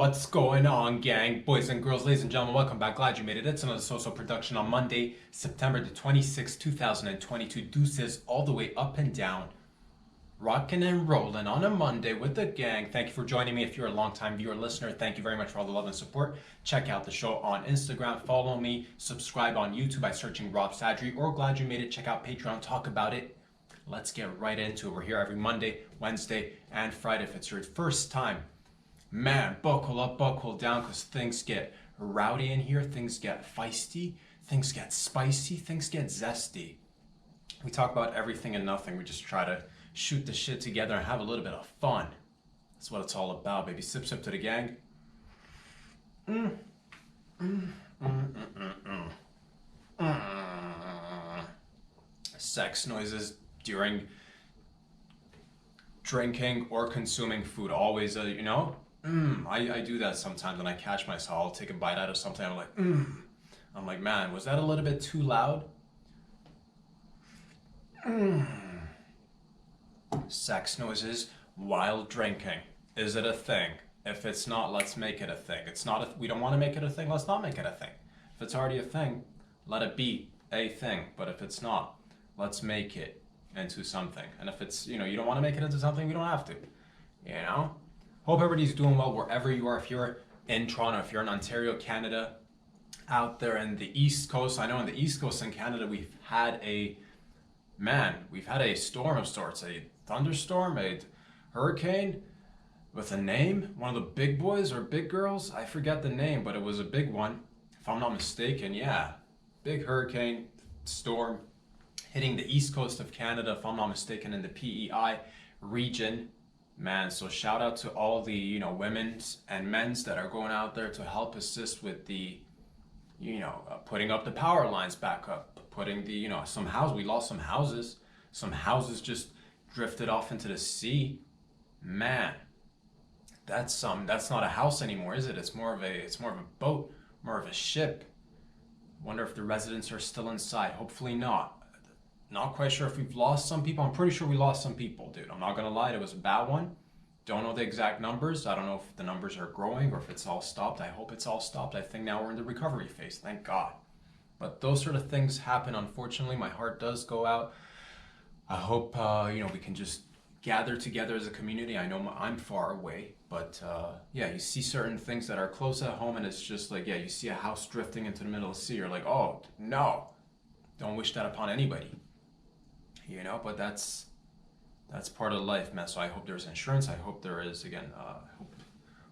What's going on, gang? Boys and girls, ladies and gentlemen, welcome back. Glad you made it. It's another social production on Monday, September the 26th, 2022. Deuces all the way up and down. Rocking and rolling on a Monday with the gang. Thank you for joining me. If you're a longtime viewer, listener, thank you very much for all the love and support. Check out the show on Instagram. Follow me. Subscribe on YouTube by searching Rob Sadri or Glad You Made It. Check out Patreon. Talk about it. Let's get right into it. We're here every Monday, Wednesday, and Friday. If it's your first time, man, buckle up, buckle down, because things get rowdy in here. Things get feisty. Things get spicy. Things get zesty. We talk about everything and nothing. We just try to shoot the shit together and have a little bit of fun. That's what it's all about, baby. Sip, sip to the gang. Sex noises during drinking or consuming food. Always, I do that sometimes when I catch myself. I'll take a bite out of something. I'm like, man, was that a little bit too loud? Sex noises while drinking. Is it a thing? If it's not, let's make it a thing. It's not. We don't want to make it a thing. Let's not make it a thing. If it's already a thing, let it be a thing. But if it's not, let's make it into something. And if it's, you don't want to make it into something, you don't have to. Hope everybody's doing well wherever you are. If you're in Toronto, if you're in Ontario, Canada, out there in the East Coast. I know in the East Coast in Canada, we've had a storm of sorts, a thunderstorm, a hurricane with a name. One of the big boys or big girls, I forget the name, but it was a big one. If I'm not mistaken, yeah. Big hurricane, storm, hitting the east coast of Canada, if I'm not mistaken, in the PEI region. Man, so shout out to all the, women's and men's that are going out there to help assist with the, putting up the power lines back up, putting the, we lost some houses. Some houses just drifted off into the sea. Man, that's not a house anymore, is it? It's more of a boat, more of a ship. Wonder if the residents are still inside. Hopefully not. Not quite sure if we've lost some people. I'm pretty sure we lost some people, dude. I'm not gonna lie, it was a bad one. Don't know the exact numbers. I don't know if the numbers are growing or if it's all stopped. I hope it's all stopped. I think now we're in the recovery phase, thank God. But those sort of things happen, unfortunately. My heart does go out. I hope, we can just gather together as a community. I know I'm far away, but you see certain things that are close at home and it's just like, you see a house drifting into the middle of the sea. You're like, oh, no. Don't wish that upon anybody. But that's part of life, man. So I hope there's insurance. I hope there is, again, I hope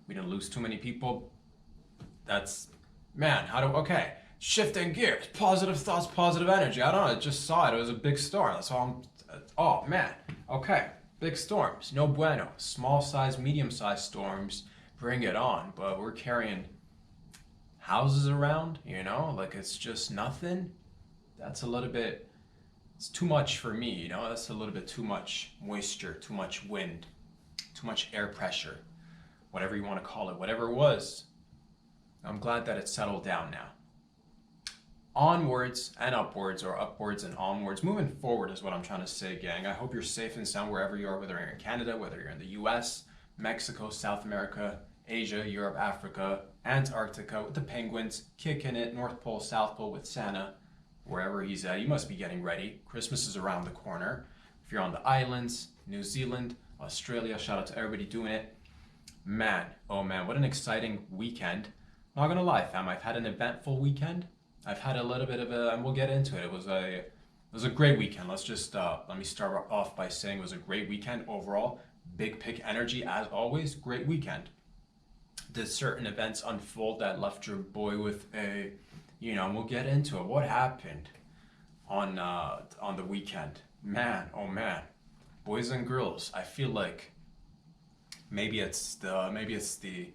we didn't lose too many people. Okay. Shifting gears, positive thoughts, positive energy. I don't know, I just saw it. It was a big storm. That's all oh man. Okay, big storms. No bueno. Small size, medium size storms. Bring it on. But we're carrying houses around, like it's just nothing. That's a little bit, it's too much for me, That's a little bit too much moisture, too much wind, too much air pressure, whatever you want to call it, whatever it was. I'm glad that it's settled down now. Onwards and upwards, or upwards and onwards. Moving forward is what I'm trying to say, gang. I hope you're safe and sound wherever you are, whether you're in Canada, whether you're in the US, Mexico, South America, Asia, Europe, Africa, Antarctica with the penguins, kicking it, North Pole, South Pole with Santa, wherever he's at. You must be getting ready. Christmas is around the corner. If you're on the islands, New Zealand, Australia, shout out to everybody doing it. Man, oh man, what an exciting weekend. Not gonna lie, fam, I've had an eventful weekend. I've had a little bit of and we'll get into it. It was a great weekend. Let's just, let me start off by saying it was a great weekend overall. Big pick energy as always, great weekend. Did certain events unfold that left your boy with a, and we'll get into it. What happened on the weekend? Man, oh man, boys and girls, I feel like maybe it's the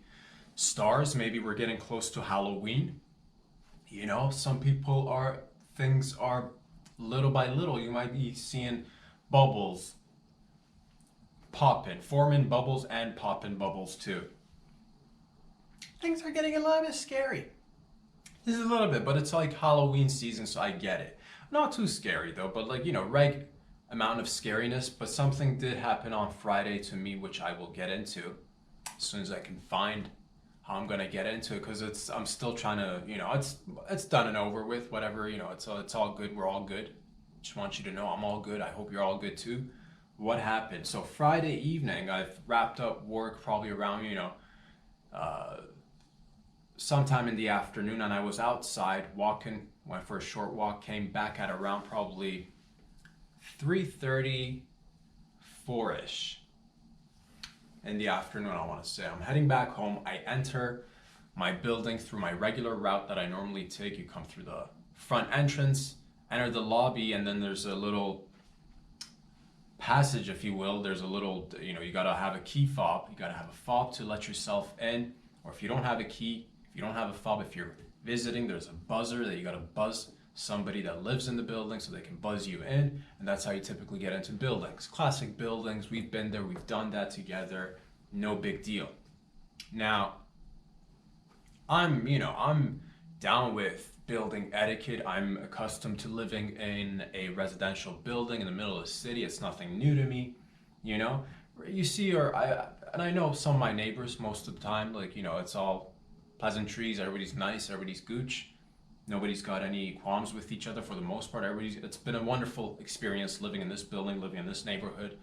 stars. Maybe we're getting close to Halloween. Things are little by little. You might be seeing bubbles popping, forming bubbles and popping bubbles too. Things are getting a little bit scary. This is a little bit, but it's like Halloween season, so I get it. Not too scary though, but reg amount of scariness. But something did happen on Friday to me, which I will get into as soon as I can find how I'm gonna get into it because I'm still trying to, it's done and over with. Whatever, it's all good. We're all good. Just want you to know I'm all good. I hope you're all good too. What happened? So Friday evening, I've wrapped up work probably around, uh, sometime in the afternoon, and I was outside walking. Went for a short walk. Came back at around probably 3:30, 4ish in the afternoon. I want to say I'm heading back home. I enter my building through my regular route that I normally take. You come through the front entrance, enter the lobby, and then there's a little passage, if you will. There's a little, you gotta have a key fob. You gotta have a fob to let yourself in. Or if you don't have a key, if you don't have a fob, if you're visiting, there's a buzzer that you gotta buzz somebody that lives in the building so they can buzz you in. And that's how you typically get into buildings. Classic buildings, we've been there, we've done that together. No big deal. Now, I'm down with building etiquette. I'm accustomed to living in a residential building in the middle of the city. It's nothing new to me, You see, and I know some of my neighbors most of the time, it's all pleasantries. Everybody's nice. Everybody's gooch. Nobody's got any qualms with each other for the most part. It's been a wonderful experience living in this building, living in this neighborhood.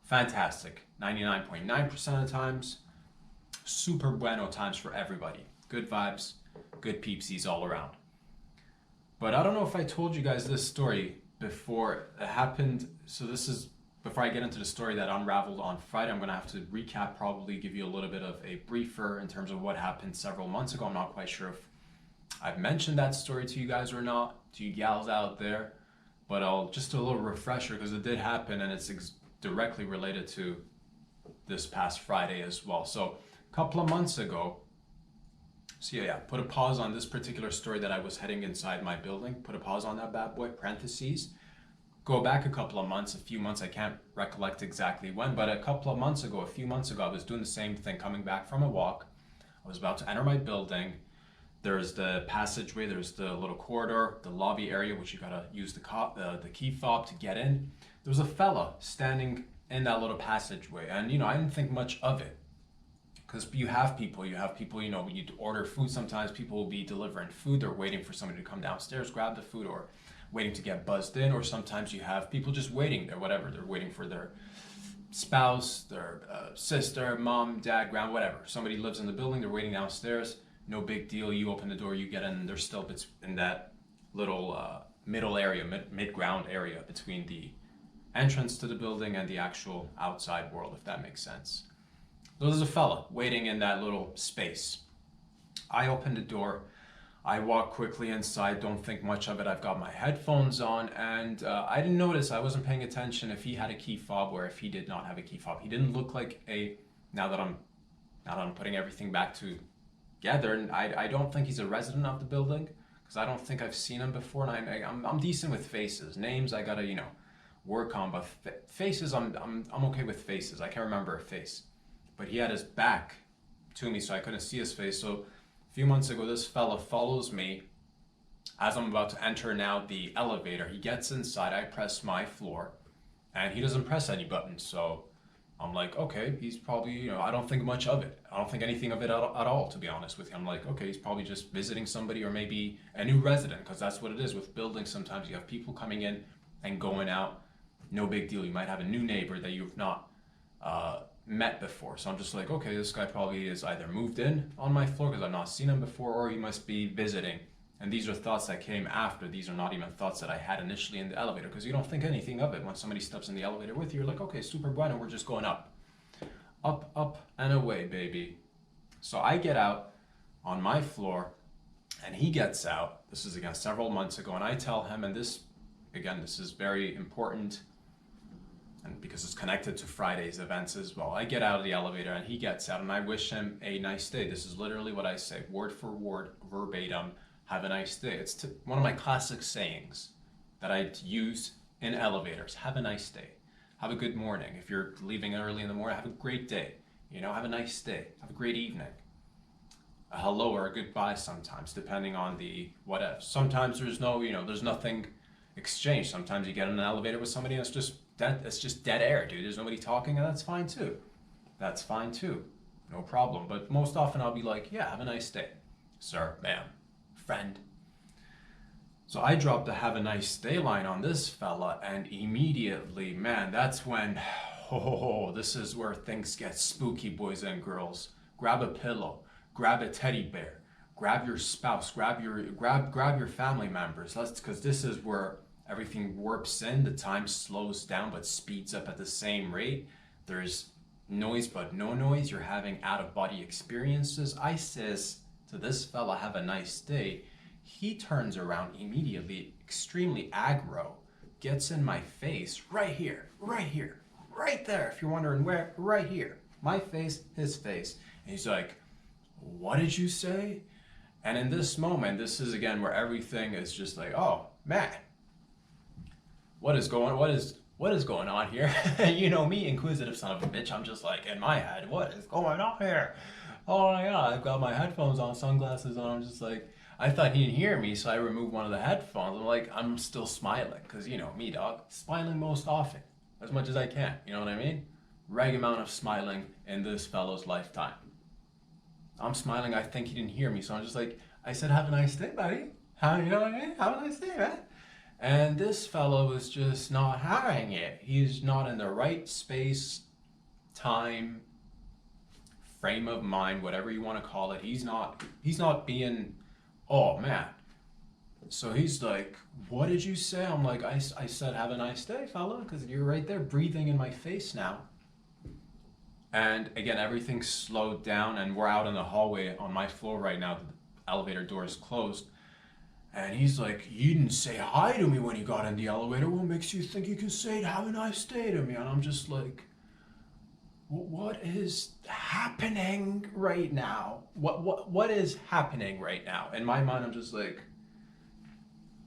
Fantastic. 99.9% of the times, super bueno times for everybody. Good vibes, good peepsies all around. But I don't know if I told you guys this story before it happened. So this is, before I get into the story that unraveled on Friday, I'm going to have to recap, probably give you a little bit of a briefer in terms of what happened several months ago. I'm not quite sure if I've mentioned that story to you guys or not, to you gals out there. But just a little refresher because it did happen and it's directly related to this past Friday as well. So a couple of months ago, put a pause on this particular story that I was heading inside my building. Put a pause on that bad boy, parentheses. Go back a couple of months, a few months, I can't recollect exactly when, but a few months ago, I was doing the same thing, coming back from a walk. I was about to enter my building. There's the passageway, there's the little corridor, the lobby area, which you gotta use the key fob to get in. There was a fella standing in that little passageway, and I didn't think much of it. Because you have people, when you order food, sometimes people will be delivering food, they're waiting for somebody to come downstairs, grab the food, or waiting to get buzzed in, or sometimes you have people just waiting there, whatever, they're waiting for their spouse, their sister, mom, dad, grand, whatever. Somebody lives in the building, they're waiting downstairs, no big deal, you open the door, you get in, and they're still in that little middle area, mid-ground area between the entrance to the building and the actual outside world, if that makes sense. There's a fella waiting in that little space. I open the door. I walk quickly inside, don't think much of it. I've got my headphones on, and I didn't notice, I wasn't paying attention if he had a key fob or if he did not have a key fob. He didn't look like now that I'm putting everything back together, and I don't think he's a resident of the building, because I don't think I've seen him before, and I'm decent with faces. Names, I gotta, work on, but faces, I'm okay with faces. I can't remember a face. But he had his back to me, so I couldn't see his face. So a few months ago, this fella follows me as I'm about to enter now the elevator. He gets inside, I press my floor, and he doesn't press any buttons. So I'm like, okay, he's probably, I don't think much of it. I don't think anything of it at all, to be honest with you. I'm like, okay, he's probably just visiting somebody or maybe a new resident, because that's what it is with buildings. Sometimes you have people coming in and going out. No big deal. You might have a new neighbor that you've not met before. So I'm just like, okay, this guy probably is either moved in on my floor because I've not seen him before, or he must be visiting. And these are thoughts that came after. These are not even thoughts that I had initially in the elevator, because you don't think anything of it. When somebody steps in the elevator with you, you're like, okay, super bueno, we're just going up. Up, up, and away, baby. So I get out on my floor, and he gets out. This is, again, several months ago, and I tell him, and this is very important, and because it's connected to Friday's events as well. I get out of the elevator and he gets out, and I wish him a nice day. This is literally what I say, word for word, verbatim, have a nice day. It's one of my classic sayings that I use in elevators. Have a nice day. Have a good morning. If you're leaving early in the morning, have a great day. Have a nice day. Have a great evening. A hello or a goodbye sometimes, depending on the what if. Sometimes there's nothing exchanged. Sometimes you get in an elevator with somebody and it's just dead air, dude. There's nobody talking, and that's fine too. no problem. But most often I'll be like, yeah, have a nice day, sir, ma'am, friend. So I dropped the have a nice day line on this fella, and immediately, man, that's when, oh, this is where things get spooky, boys and girls. Grab a pillow, grab a teddy bear, grab your spouse, grab your family members. Because this is where everything warps in. The time slows down but speeds up at the same rate. There's noise but no noise. You're having out of body experiences. I says to this fella, have a nice day. He turns around immediately, extremely aggro, gets in my face, right here, right there. If you're wondering where, right here. My face, his face. And he's like, what did you say? And in this moment, this is again where everything is just like, oh, man, what is going on here? You know me, inquisitive son of a bitch. I'm just like, in my head, what is going on here? Oh my God, I've got my headphones on, sunglasses on. I'm just like, I thought he didn't hear me, so I removed one of the headphones. I'm like, I'm still smiling, because, you know, me, dog, smiling most often, as much as I can, you know what I mean? Right amount of smiling in this fellow's lifetime. I'm smiling, I think he didn't hear me, so I'm just like, I said, have a nice day, buddy. You know what I mean? Have a nice day, man. And this fellow is just not having it. He's not in the right space, time, frame of mind, whatever you want to call it. He's not being... Oh, man. So he's like, what did you say? I'm like, I said, have a nice day, fella, because you're right there breathing in my face now. And again, everything's slowed down, and we're out in the hallway on my floor right now. The elevator door is closed. And he's like, you didn't say hi to me when you got in the elevator. What makes you think you can say, have a nice day to me? And I'm just like, what is happening right now? What is happening right now? In my mind, I'm just like,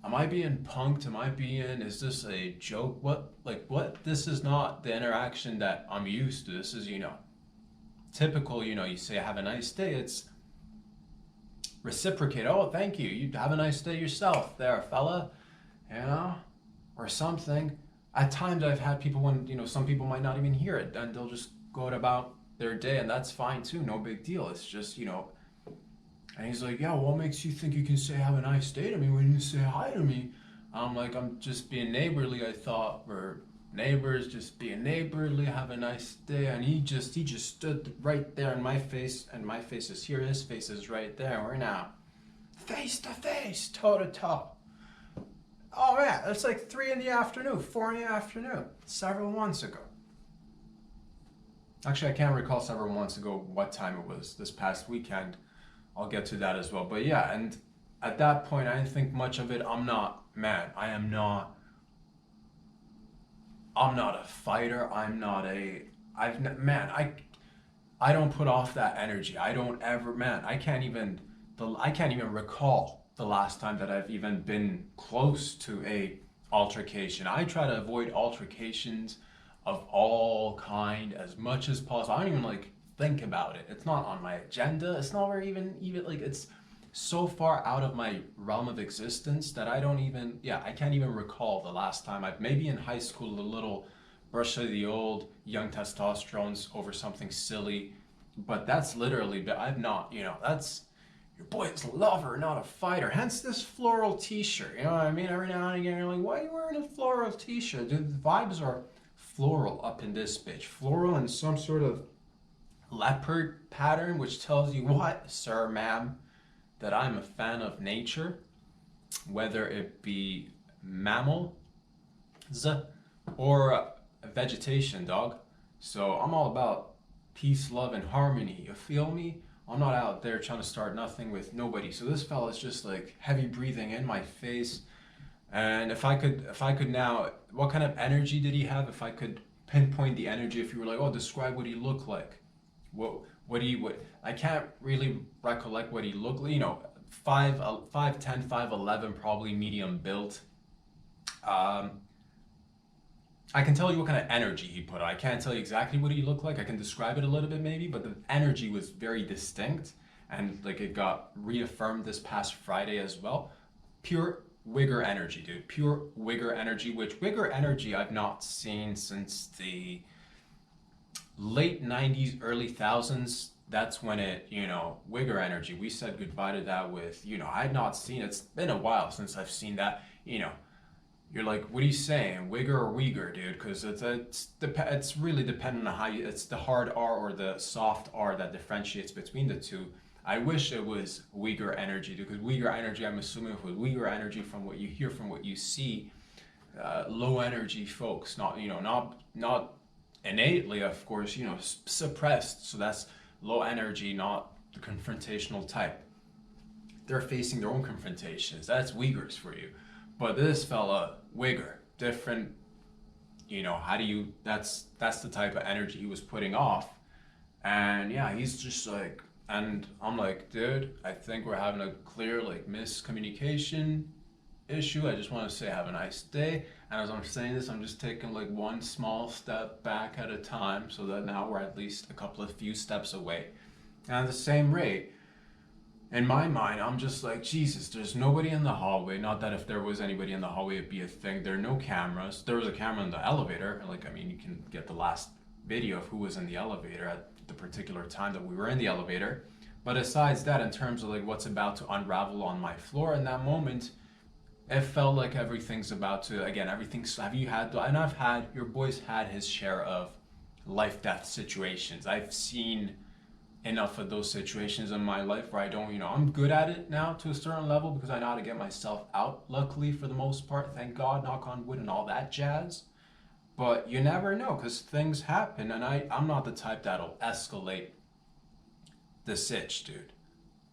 am I being punked? Is this a joke? What? This is not the interaction that I'm used to. This is, typical, you say have a nice day. It's reciprocate. Oh, thank you. You have a nice day yourself there, fella. Or something. At times I've had people when, some people might not even hear it, and they'll just go about their day, and that's fine too, no big deal. It's just, and he's like, yeah, what makes you think you can say have a nice day to me when you say hi to me? I'm like, I'm just being neighborly. I thought we're neighbors, just being neighborly, have a nice day. And he just stood right there in my face, and my face is here, his face is right there. We're now face to face, toe to toe. Oh man, it's like 3 in the afternoon, 4 in the afternoon, several months ago. Actually, I can't recall several months ago what time it was, this past weekend. I'll get to that as well. But yeah, and at that point, I didn't think much of it. I'm not a fighter. I don't put off that energy. I can't even recall the last time that I've even been close to a altercation. I try to avoid altercations of all kind as much as possible. I don't even think about it. It's not on my agenda. It's not where even it's so far out of my realm of existence that I can't even recall the last time. Maybe in high school, a little brush of the old young testosterones over something silly, but that's literally, but I've not, that's your boy's a lover, not a fighter. Hence this floral t-shirt, you know what I mean? Every now and again you're like, why are you wearing a floral t-shirt? Dude, the vibes are floral up in this bitch. Floral and some sort of leopard pattern, which tells you what, sir, ma'am, that I'm a fan of nature, whether it be mammals or vegetation, dog. So I'm all about peace, love, and harmony. You feel me? I'm not out there trying to start nothing with nobody. So this fella's just heavy breathing in my face. And if I could now, what kind of energy did he have? If I could pinpoint the energy, if you were like, oh, describe what he looked like. I can't really recollect what he looked like. 5'10", 5'11", probably medium built. I can tell you what kind of energy he put on. I can't tell you exactly what he looked like. I can describe it a little bit maybe, but the energy was very distinct, and it got reaffirmed this past Friday as well. Pure Wigger energy, dude. Pure Wigger energy, which Wigger energy I've not seen since the late 90s, early thousands, that's when it, Wigger energy, we said goodbye to that with, I had not seen, it's been a while since I've seen that, you're like, what are you saying, Wigger or Uyghur, dude? Because it's really dependent on how you, it's the hard R or the soft R that differentiates between the two. I wish it was Uyghur energy, dude, because Uyghur energy, I'm assuming with Uyghur energy, from what you hear, from what you see, low energy folks, not innately, of course, suppressed. So that's low energy, not the confrontational type. They're facing their own confrontations. That's Uyghurs for you. But this fella, Wigger, different, how do you, that's the type of energy he was putting off. And yeah, he's just like, and I'm like, dude, I think we're having a clear like miscommunication issue. I just want to say have a nice day. And as I'm saying this, I'm just taking like one small step back at a time, so that now we're at least a few steps away. And at the same rate, in my mind, I'm just like, Jesus, there's nobody in the hallway. Not that if there was anybody in the hallway, it'd be a thing. There are no cameras. There was a camera in the elevator. Like, I mean, you can get the last video of who was in the elevator at the particular time that we were in the elevator. But besides that, in terms of like what's about to unravel on my floor in that moment, it felt like everything's about to, again, everything's, have you had, and I've had, your boy's had his share of life-death situations. I've seen enough of those situations in my life where I don't, I'm good at it now to a certain level because I know how to get myself out, luckily for the most part, thank God, knock on wood and all that jazz. But you never know because things happen, and I'm not the type that'll escalate the sitch, dude.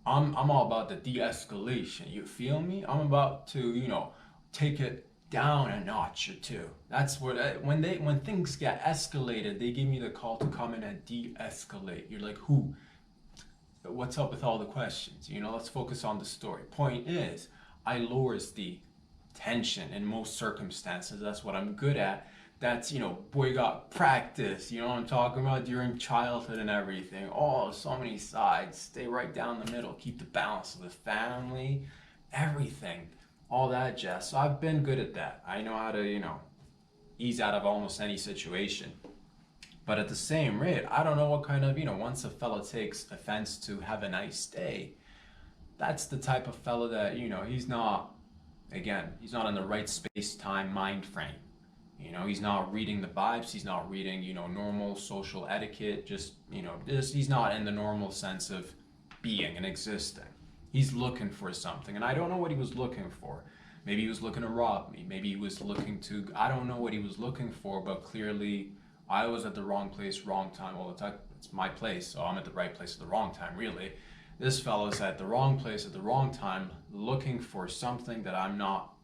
I'm all about the de-escalation, you feel me? I'm about to, take it down a notch or two. That's what, when things get escalated, they give me the call to come in and de-escalate. You're like, who? What's up with all the questions? Let's focus on the story. Point is, I lowers the tension in most circumstances. That's what I'm good at. That's, boy got practice, what I'm talking about, during childhood and everything. Oh, so many sides. Stay right down the middle. Keep the balance of the family, everything. All that jazz. So I've been good at that. I know how to, ease out of almost any situation. But at the same rate, I don't know what kind of, once a fella takes offense to have a nice day, that's the type of fella that, he's not in the right space, time, mind frame. He's not reading the vibes, he's not reading, normal social etiquette, he's not in the normal sense of being and existing. He's looking for something, and I don't know what he was looking for. Maybe he was looking to rob me. Maybe he was looking to, I don't know what he was looking for, but clearly I was at the wrong place, wrong time. Well, it's my place, so I'm at the right place at the wrong time, really. This fellow's at the wrong place at the wrong time, looking for something that I'm not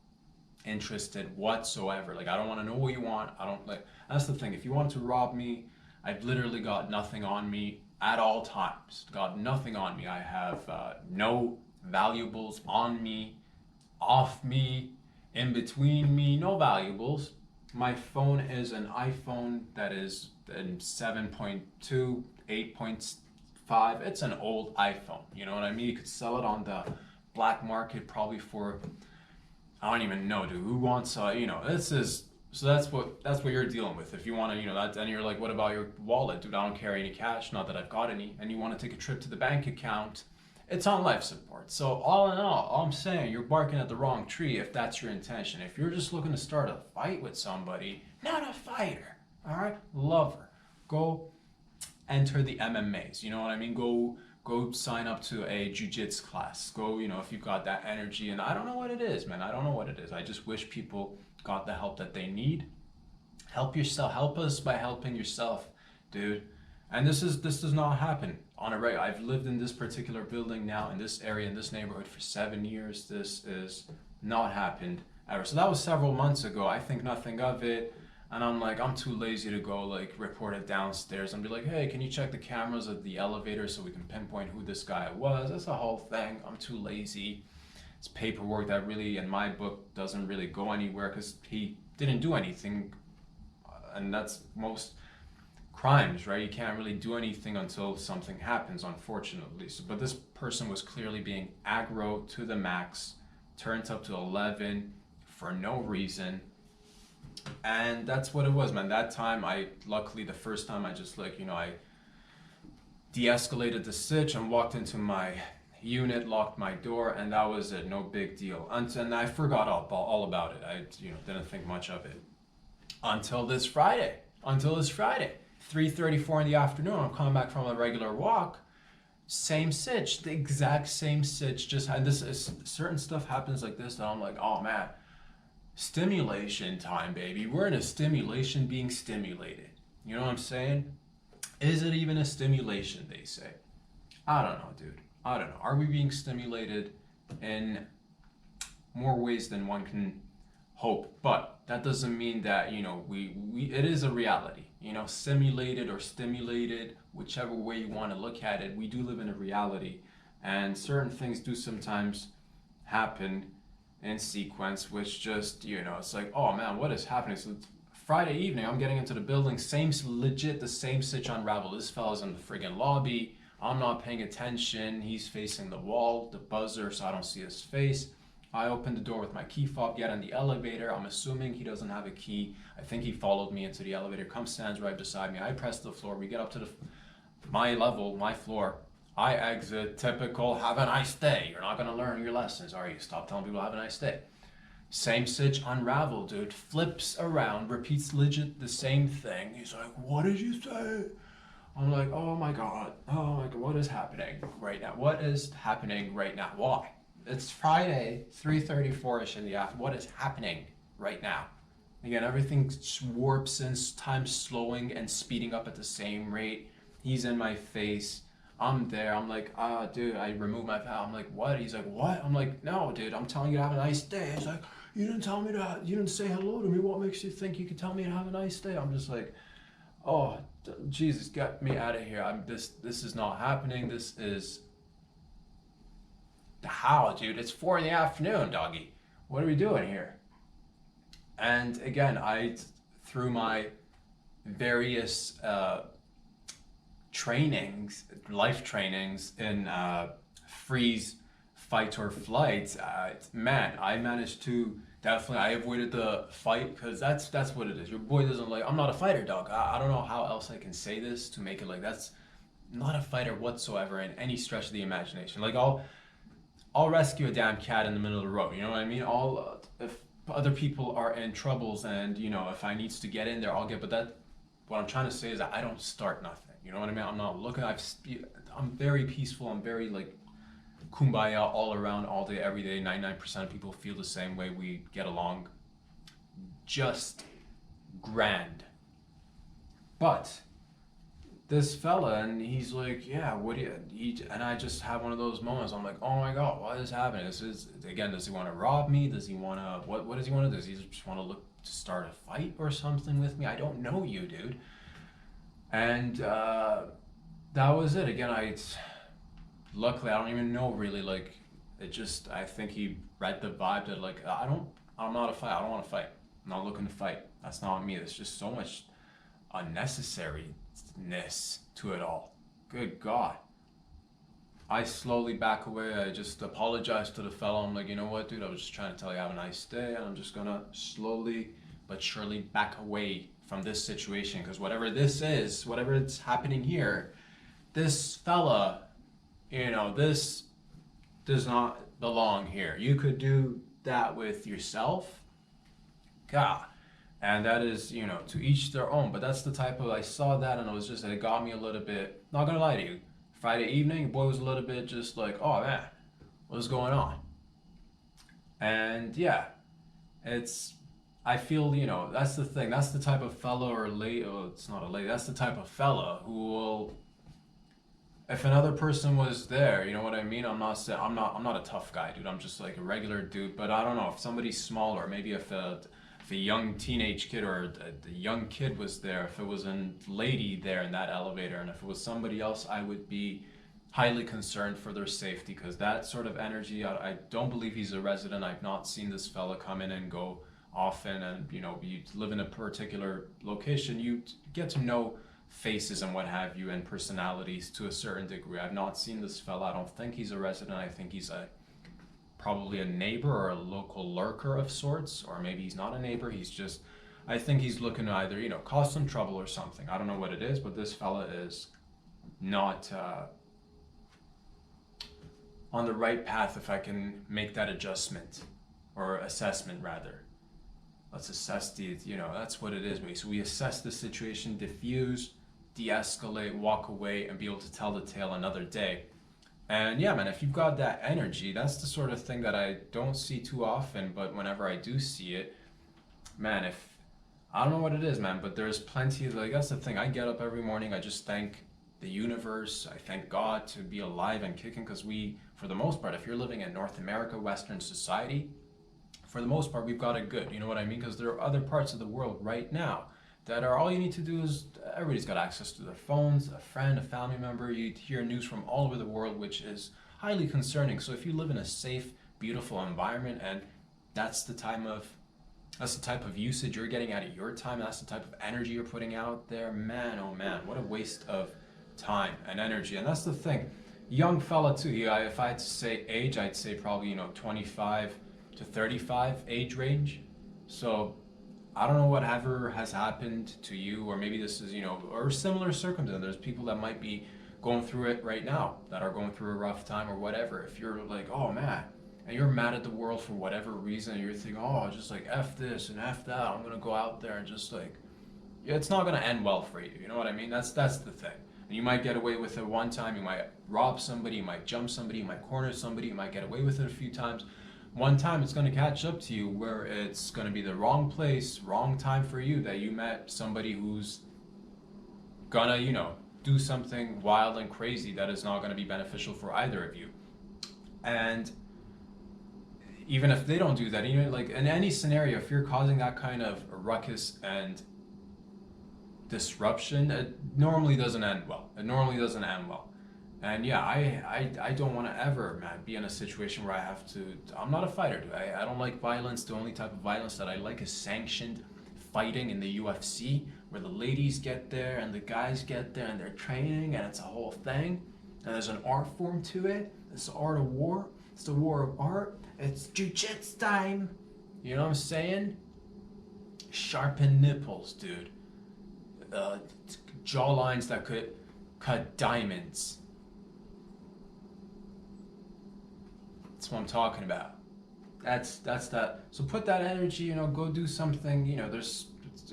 interested whatsoever. Like, I don't want to know what you want. I don't like, that's the thing. If you want to rob me, I've literally got nothing on me at all times. Got nothing on me. I have no valuables on me, off me, in between me, no valuables. My phone is an iPhone that is in 7.2, 8.5. It's an old iPhone. You know what I mean? You could sell it on the black market probably for, I don't even know, dude. Who wants, this is, so that's what you're dealing with. If you want to, that, and you're like, what about your wallet? Dude, I don't carry any cash, not that I've got any, and you want to take a trip to the bank account, it's on life support. So all in all I'm saying, you're barking at the wrong tree if that's your intention. If you're just looking to start a fight with somebody, not a fighter, all right? Lover. Go enter the MMAs, you know what I mean? Go sign up to a jiu-jitsu class. Go, if you've got that energy, and I don't know what it is, man. I don't know what it is. I just wish people got the help that they need. Help yourself. Help us by helping yourself, dude. And this does not happen on a regular. I've lived in this particular building now, in this area, in this neighborhood for 7 years. This is not happened ever. So that was several months ago. I think nothing of it. And I'm like, I'm too lazy to go like report it downstairs and be like, hey, can you check the cameras of the elevator so we can pinpoint who this guy was? That's a whole thing. I'm too lazy. It's paperwork that really, in my book, doesn't really go anywhere because he didn't do anything. And that's most crimes, right? You can't really do anything until something happens, unfortunately. So, but this person was clearly being aggro to the max, turned up to 11 for no reason. And that's what it was, man. That time, luckily the first time I just like, I de-escalated the sitch and walked into my unit, locked my door, and that was it. No big deal. And I forgot all about it. I didn't think much of it until this Friday. 3:34 in the afternoon. I'm coming back from a regular walk. Same sitch, the exact same sitch. Just had this. Certain stuff happens like this that I'm like, oh man, stimulation time, baby. We're in a stimulation being stimulated. You know what I'm saying? Is it even a stimulation, they say? I don't know, dude. I don't know. Are we being stimulated in more ways than one can hope? But that doesn't mean that, it is a reality. Simulated or stimulated, whichever way you want to look at it, we do live in a reality. And certain things do sometimes happen in sequence, which just, it's like, oh man, what is happening? So Friday evening, I'm getting into the building, the same sitch unraveled. This fella's in the friggin' lobby. I'm not paying attention. He's facing the wall, the buzzer, so I don't see his face. I open the door with my key fob, get in the elevator. I'm assuming he doesn't have a key. I think he followed me into the elevator, stands right beside me. I press the floor. We get up to my level, my floor. I exit, typical, have a nice day. You're not going to learn your lessons, are you? Stop telling people have a nice day. Same sitch unraveled, dude. Flips around, repeats legit the same thing. He's like, what did you say? I'm like, oh my god, what is happening right now? What is happening right now? Why? It's Friday, 3:34ish in the afternoon. What is happening right now? Again, everything warps and time's slowing and speeding up at the same rate. He's in my face. I'm there. I'm like, dude, I remove my pal. I'm like, what? He's like, what? I'm like, no, dude, I'm telling you to have a nice day. He's like, you didn't tell me that. You didn't say hello to me. What makes you think you could tell me to have a nice day? I'm just like, oh, Jesus, get me out of here. This is not happening. This is the how, dude. It's 4 in the afternoon, doggy. What are we doing here? And again, through my various trainings, life trainings in freeze, fight, or flight, man, I managed to I avoided the fight because that's what it is. Your boy doesn't like. I'm not a fighter, dog. I don't know how else I can say this to make it like that's not a fighter whatsoever in any stretch of the imagination. Like I'll rescue a damn cat in the middle of the road. You know what I mean? If other people are in troubles and if I needs to get in there, I'll get. But what I'm trying to say is that I don't start nothing. You know what I mean? I'm not looking. I'm very peaceful. I'm very like kumbaya all around, all day, every day. 99% of people feel the same way. We get along just grand. But this fella, and he's like, yeah, what do you, and I just have one of those moments. I'm like, oh my God, what is happening? Again, does he want to rob me? Does he want to, what does he want to do? Does he just want to start a fight or something with me? I don't know you, dude. And that was it. Again, luckily, I don't even know really, like, I think he read the vibe that, like, I'm not a fight. I don't want to fight. I'm not looking to fight. That's not me. There's just so much unnecessariness to it all. Good God. I slowly back away. I just apologize to the fellow. I'm like, you know what, dude? I was just trying to tell you have a nice day, and I'm just going to slowly but surely back away from this situation, because whatever this is, whatever it's happening here, this fella, this does not belong here. You could do that with yourself. God. And that is, to each their own. But that's the type of, I saw that and it got me a little bit, not gonna lie to you. Friday evening, boy was a little bit just like, oh man, what's going on? And yeah, I feel, that's the thing. That's the type of fella or lady, it's not a lady, that's the type of fella who will, if another person was there, you know what I mean? I'm not a tough guy, dude. I'm just like a regular dude. But I don't know, if somebody's smaller, maybe if a young teenage kid or a young kid was there, if it was a lady there in that elevator, and if it was somebody else, I would be highly concerned for their safety, because that sort of energy, I don't believe he's a resident. I've not seen this fella come in and go often, and you live in a particular location, you get to know faces and what have you, and personalities to a certain degree. I've not seen this fella. I don't think he's a resident. I think he's probably a neighbor or a local lurker of sorts, or maybe he's not a neighbor. I think he's looking to either, cause some trouble or something. I don't know what it is, but this fella is not on the right path if I can make that adjustment or assessment rather. Let's assess that's what it is. So we assess the situation, diffuse, de-escalate, walk away, and be able to tell the tale another day. And yeah, man, if you've got that energy, that's the sort of thing that I don't see too often, but whenever I do see it, man, I don't know what it is, man, but there's plenty of, that's the thing. I get up every morning, I just thank the universe, I thank God to be alive and kicking, because for the most part, if you're living in North America, Western society, for the most part, we've got it good. You know what I mean? Because there are other parts of the world right now that are all you need to do is everybody's got access to their phones, a friend, a family member. You hear news from all over the world, which is highly concerning. So if you live in a safe, beautiful environment, and that's the type of usage you're getting out of your time, that's the type of energy you're putting out there, man, oh man, what a waste of time and energy. And that's the thing. Young fella too. If I had to say age, I'd say probably 25 to 35 age range. So I don't know whatever has happened to you, or maybe this is, or similar circumstance. There's people that might be going through it right now, that are going through a rough time or whatever. If you're like, oh man, and you're mad at the world for whatever reason, and you're thinking, oh, just like F this and F that, I'm gonna go out there and just it's not gonna end well for you. You know what I mean? That's the thing. And you might get away with it one time, you might rob somebody, you might jump somebody, you might corner somebody, you might get away with it a few times. One time it's going to catch up to you where it's going to be the wrong place, wrong time for you, that you met somebody who's gonna, do something wild and crazy that is not going to be beneficial for either of you. And even if they don't do that, like in any scenario, if you're causing that kind of ruckus and disruption, it normally doesn't end well. And yeah, I don't want to ever, man, be in a situation where I'm not a fighter, dude. I don't like violence. The only type of violence that I like is sanctioned fighting in the UFC, where the ladies get there and the guys get there and they're training and it's a whole thing. And there's an art form to it. It's the art of war. It's the war of art. It's jiu-jitsu time. You know what I'm saying? Sharpen nipples, dude. Jawlines that could cut diamonds. That's what I'm talking about. That's that. So put that energy, go do something.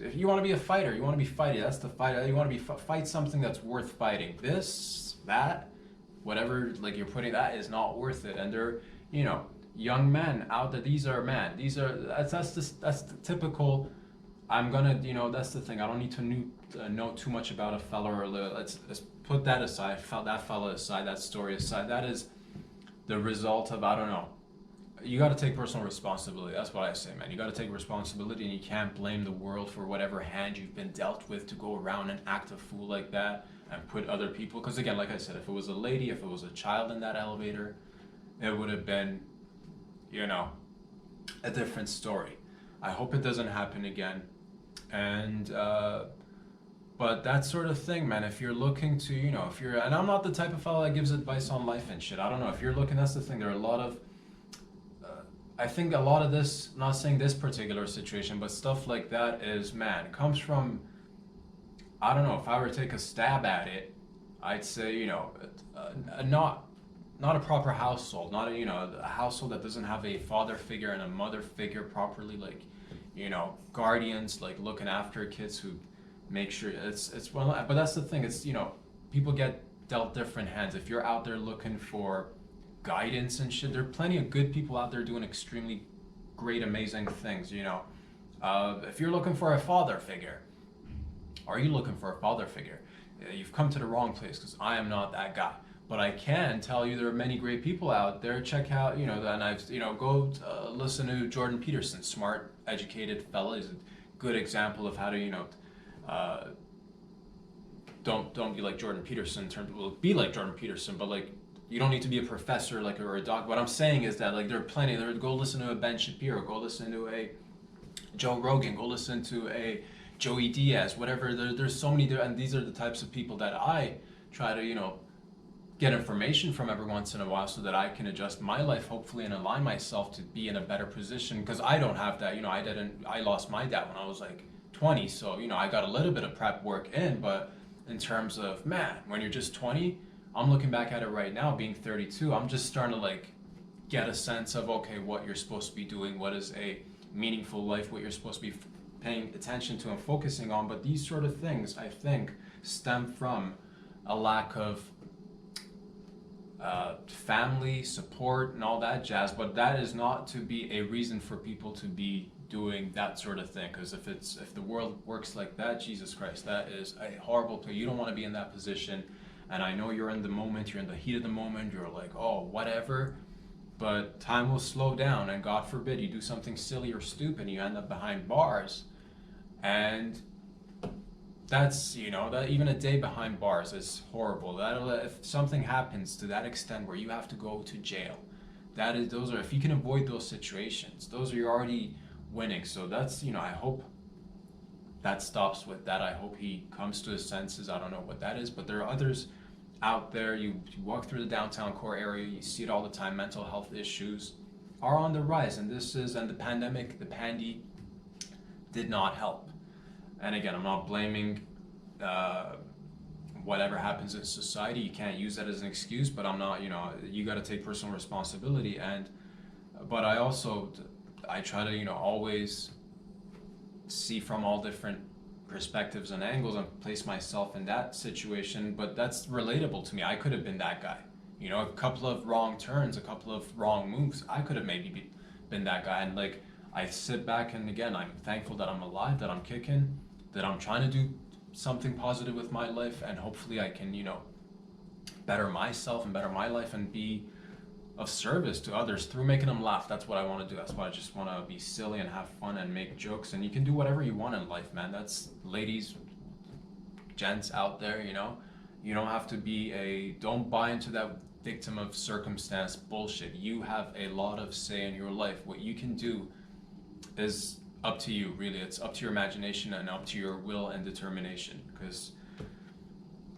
If you want to be a fighter, you want to be fighting. That's the fight. You want to fight something that's worth fighting. This, that, whatever, you're putting, that is not worth it. And they're, young men out there. That's the typical. I'm gonna, that's the thing. I don't need to know too much about a fella, or let's put that aside. That fella aside. That story aside. That is the result of, I don't know. You got to take personal responsibility. That's what I say, man. You got to take responsibility, and you can't blame the world for whatever hand you've been dealt with to go around and act a fool like that and put other people. Because again, like I said, if it was a lady, if it was a child in that elevator, it would have been, a different story. I hope it doesn't happen again. And but that sort of thing, man, if you're looking to, and I'm not the type of fellow that gives advice on life and shit. I don't know. If you're looking, that's the thing. There are a lot of, I think a lot of this, not saying this particular situation, but stuff like that is, man, comes from, I don't know, if I were to take a stab at it, I'd say, not a proper household, not a household that doesn't have a father figure and a mother figure properly, guardians, looking after kids who make sure it's well. But that's the thing, it's, people get dealt different hands. If you're out there looking for guidance and shit, there are plenty of good people out there doing extremely great, amazing things. If you're looking for a father figure, you've come to the wrong place, because I am not that guy. But I can tell you there are many great people out there. Check out, and I've, go listen to Jordan Peterson, smart, educated fella. He's a good example of how to, don't be like Jordan Peterson. Be like Jordan Peterson, but you don't need to be a professor or a doc. What I'm saying is that there are plenty. Go listen to a Ben Shapiro. Go listen to a Joe Rogan. Go listen to a Joey Diaz. Whatever. There's so many, and these are the types of people that I try to get information from every once in a while, so that I can adjust my life, hopefully, and align myself to be in a better position. Because I don't have that. I lost my dad when I was 20, so I got a little bit of prep work in, but in terms of, man, when you're just 20, I'm looking back at it right now, being 32, I'm just starting to like get a sense of, okay, what you're supposed to be doing, what is a meaningful life, what you're supposed to be paying attention to and focusing on. But these sort of things, I think, stem from a lack of family support and all that jazz. But that is not to be a reason for people to be doing that sort of thing, because if the world works like that, Jesus Christ, that is a horrible place. You don't want to be in that position. And I know you're in the moment, you're in the heat of the moment, you're like, oh, whatever, but time will slow down, and God forbid you do something silly or stupid and you end up behind bars. And that's, that even a day behind bars is horrible. That if something happens to that extent where you have to go to jail, if you can avoid those situations, you're already winning. So that's, I hope that stops with that. I hope he comes to his senses. I don't know what that is, but there are others out there. You walk through the downtown core area, you see it all the time. Mental health issues are on the rise, and the pandemic, the pandy, did not help. And again, I'm not blaming whatever happens in society. You can't use that as an excuse, but I'm not, you got to take personal responsibility. But I try to, always see from all different perspectives and angles and place myself in that situation. But that's relatable to me. I could have been that guy. A couple of wrong turns, a couple of wrong moves, I could have maybe been that guy. And like, I sit back, and again, I'm thankful that I'm alive, that I'm kicking, that I'm trying to do something positive with my life, and hopefully I can, better myself and better my life and be of service to others through making them laugh. That's what I want to do. That's why I just want to be silly and have fun and make jokes. And you can do whatever you want in life, man. That's ladies, gents out there, you don't have to don't buy into that victim of circumstance bullshit. You have a lot of say in your life. What you can do is up to you, really. It's up to your imagination and up to your will and determination, because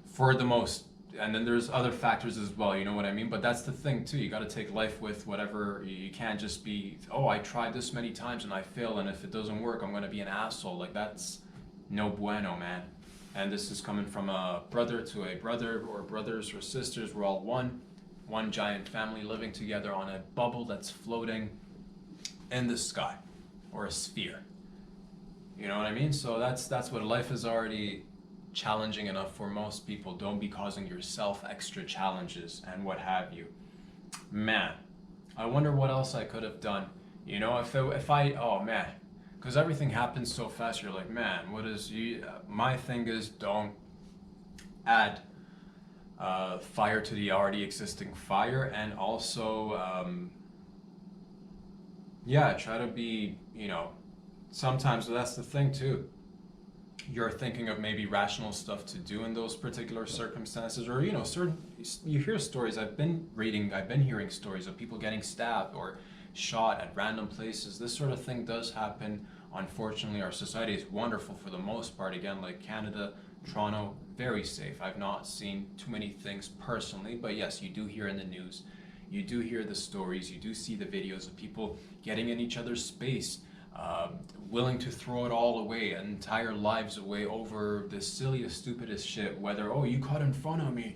for the most, and then there's other factors as well, you know what I mean? But that's the thing too, you got to take life with whatever. You can't just be, oh, I tried this many times and I fail, and if it doesn't work, I'm going to be an asshole. Like, that's no bueno, man. And this is coming from a brother to a brother, or brothers or sisters. We're all one giant family living together on a bubble that's floating in the sky, or a sphere. You know what I mean? So that's what life is already challenging enough for most people. Don't be causing yourself extra challenges and what have you. Man, I wonder what else I could have done. Oh man, because everything happens so fast. You're like, man, my thing is, don't add fire to the already existing fire, and also try to be, sometimes that's the thing too. You're thinking of maybe rational stuff to do in those particular circumstances, or, you hear stories. I've been hearing stories of people getting stabbed or shot at random places. This sort of thing does happen. Unfortunately, our society is wonderful for the most part. Again, like Canada, Toronto, very safe. I've not seen too many things personally, but yes, you do hear in the news. You do hear the stories, you do see the videos of people getting in each other's space, willing to throw it all away, entire lives away over the silliest, stupidest shit. Whether, oh, you cut in front of me,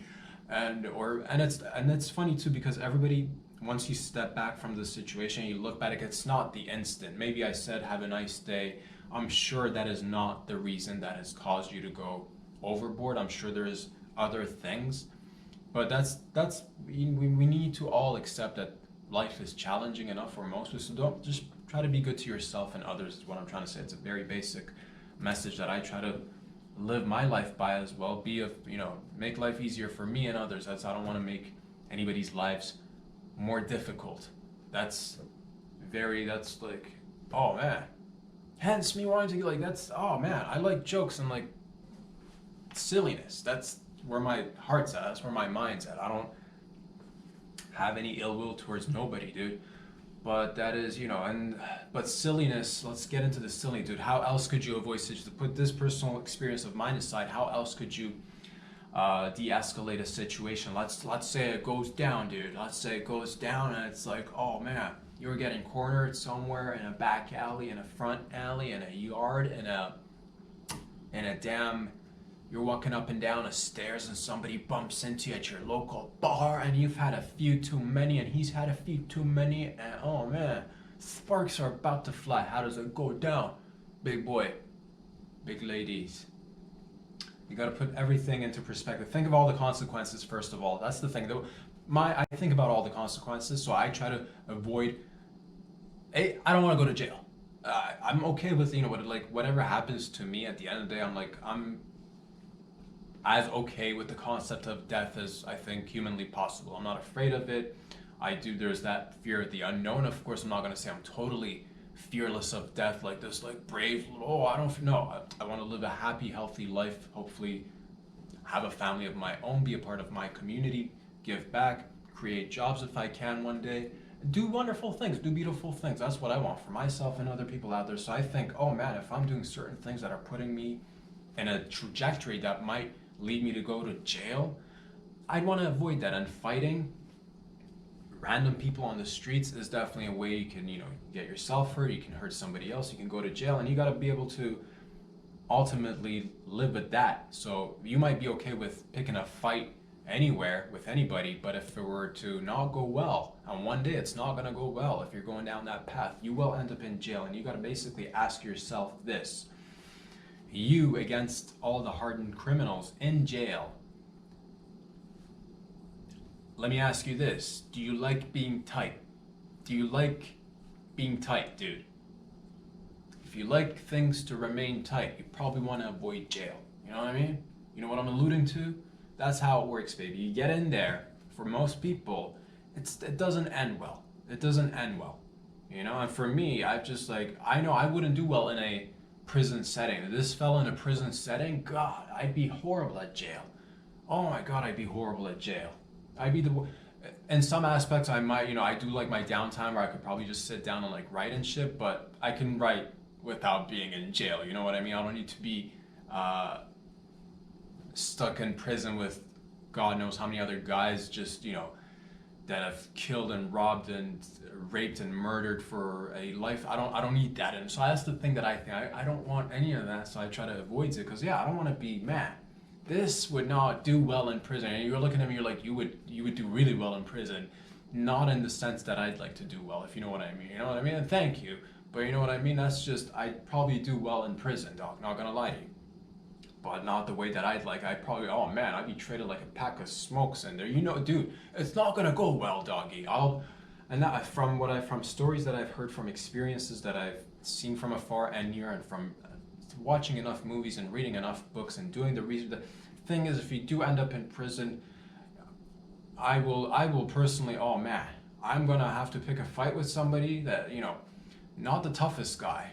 and it's funny too, because everybody, once you step back from the situation, you look back, it's not the instant. Maybe I said have a nice day. I'm sure that is not the reason that has caused you to go overboard. I'm sure there is other things. But we need to all accept that life is challenging enough for most of us. So don't just try to be good to yourself and others, is what I'm trying to say. It's a very basic message that I try to live my life by as well. Make life easier for me and others. I don't want to make anybody's lives more difficult. That's like, oh man. Hence me wanting to, oh man, I like jokes and like silliness. That's where my heart's at. That's where my mind's at. I don't have any ill will towards nobody, dude. But that is, but silliness, let's get into the silly, dude. How else could you avoid to put this personal experience of mine aside, how else could you de-escalate a situation? Let's say it goes down, dude. Let's say it goes down and it's like, oh man, you were getting cornered somewhere in a back alley, in a front alley, in a yard, in a damn you're walking up and down the stairs and somebody bumps into you at your local bar and you've had a few too many and he's had a few too many and oh man, sparks are about to fly. How does it go down? Big boy, big ladies. You got to put everything into perspective. Think of all the consequences first of all. That's the thing. I think about all the consequences, so I try to avoid. I don't want to go to jail. I'm okay with whatever happens to me. At the end of the day, I'm as okay with the concept of death as I think humanly possible. I'm not afraid of it. There's that fear of the unknown. Of course, I'm not going to say I'm totally fearless of death, like this, like brave, I don't know. I want to live a happy, healthy life, hopefully have a family of my own, be a part of my community, give back, create jobs if I can one day, do wonderful things, do beautiful things. That's what I want for myself and other people out there. So I think, oh man, if I'm doing certain things that are putting me in a trajectory that might lead me to go to jail, I'd want to avoid that. And fighting random people on the streets is definitely a way you can, get yourself hurt, you can hurt somebody else, you can go to jail, and you got to be able to ultimately live with that. So you might be okay with picking a fight anywhere with anybody, but if it were to not go well, and one day it's not going to go well, if you're going down that path, you will end up in jail. And you got to basically ask yourself this: you against all the hardened criminals in jail, let me ask you this: do you like being tight? Do you like being tight, dude? If you like things to remain tight, you probably want to avoid jail. You know what I mean? You know what I'm alluding to? That's how it works, baby. You get in there. For most people, it doesn't end well. It doesn't end well. And for me, I know I wouldn't do well in a prison setting. If this fell in a prison setting, God, I'd be horrible at jail. Oh my God, I'd be horrible at jail. In some aspects I might, I do like my downtime where I could probably just sit down and write and shit, but I can write without being in jail, you know what I mean? I don't need to be stuck in prison with God knows how many other guys just, that have killed and robbed and raped and murdered for a life. I don't need that. And so that's the thing that I think, I don't want any of that, so I try to avoid it, because I don't want to be mad. This would not do well in prison. And you're looking at me, you're like, you would do really well in prison. Not in the sense that I'd like to do well, if you know what I mean. You know what I mean? And thank you. But you know what I mean? That's just, I'd probably do well in prison, dog. Not gonna lie to you. But not the way that I'd like. I'd probably, oh man, I'd be treated like a pack of smokes in there. Dude, it's not gonna go well, doggy. From stories that I've heard, from experiences that I've seen from afar and near, and from watching enough movies and reading enough books and doing the research. The thing is, if you do end up in prison, I will personally, oh man, I'm gonna have to pick a fight with somebody that, not the toughest guy.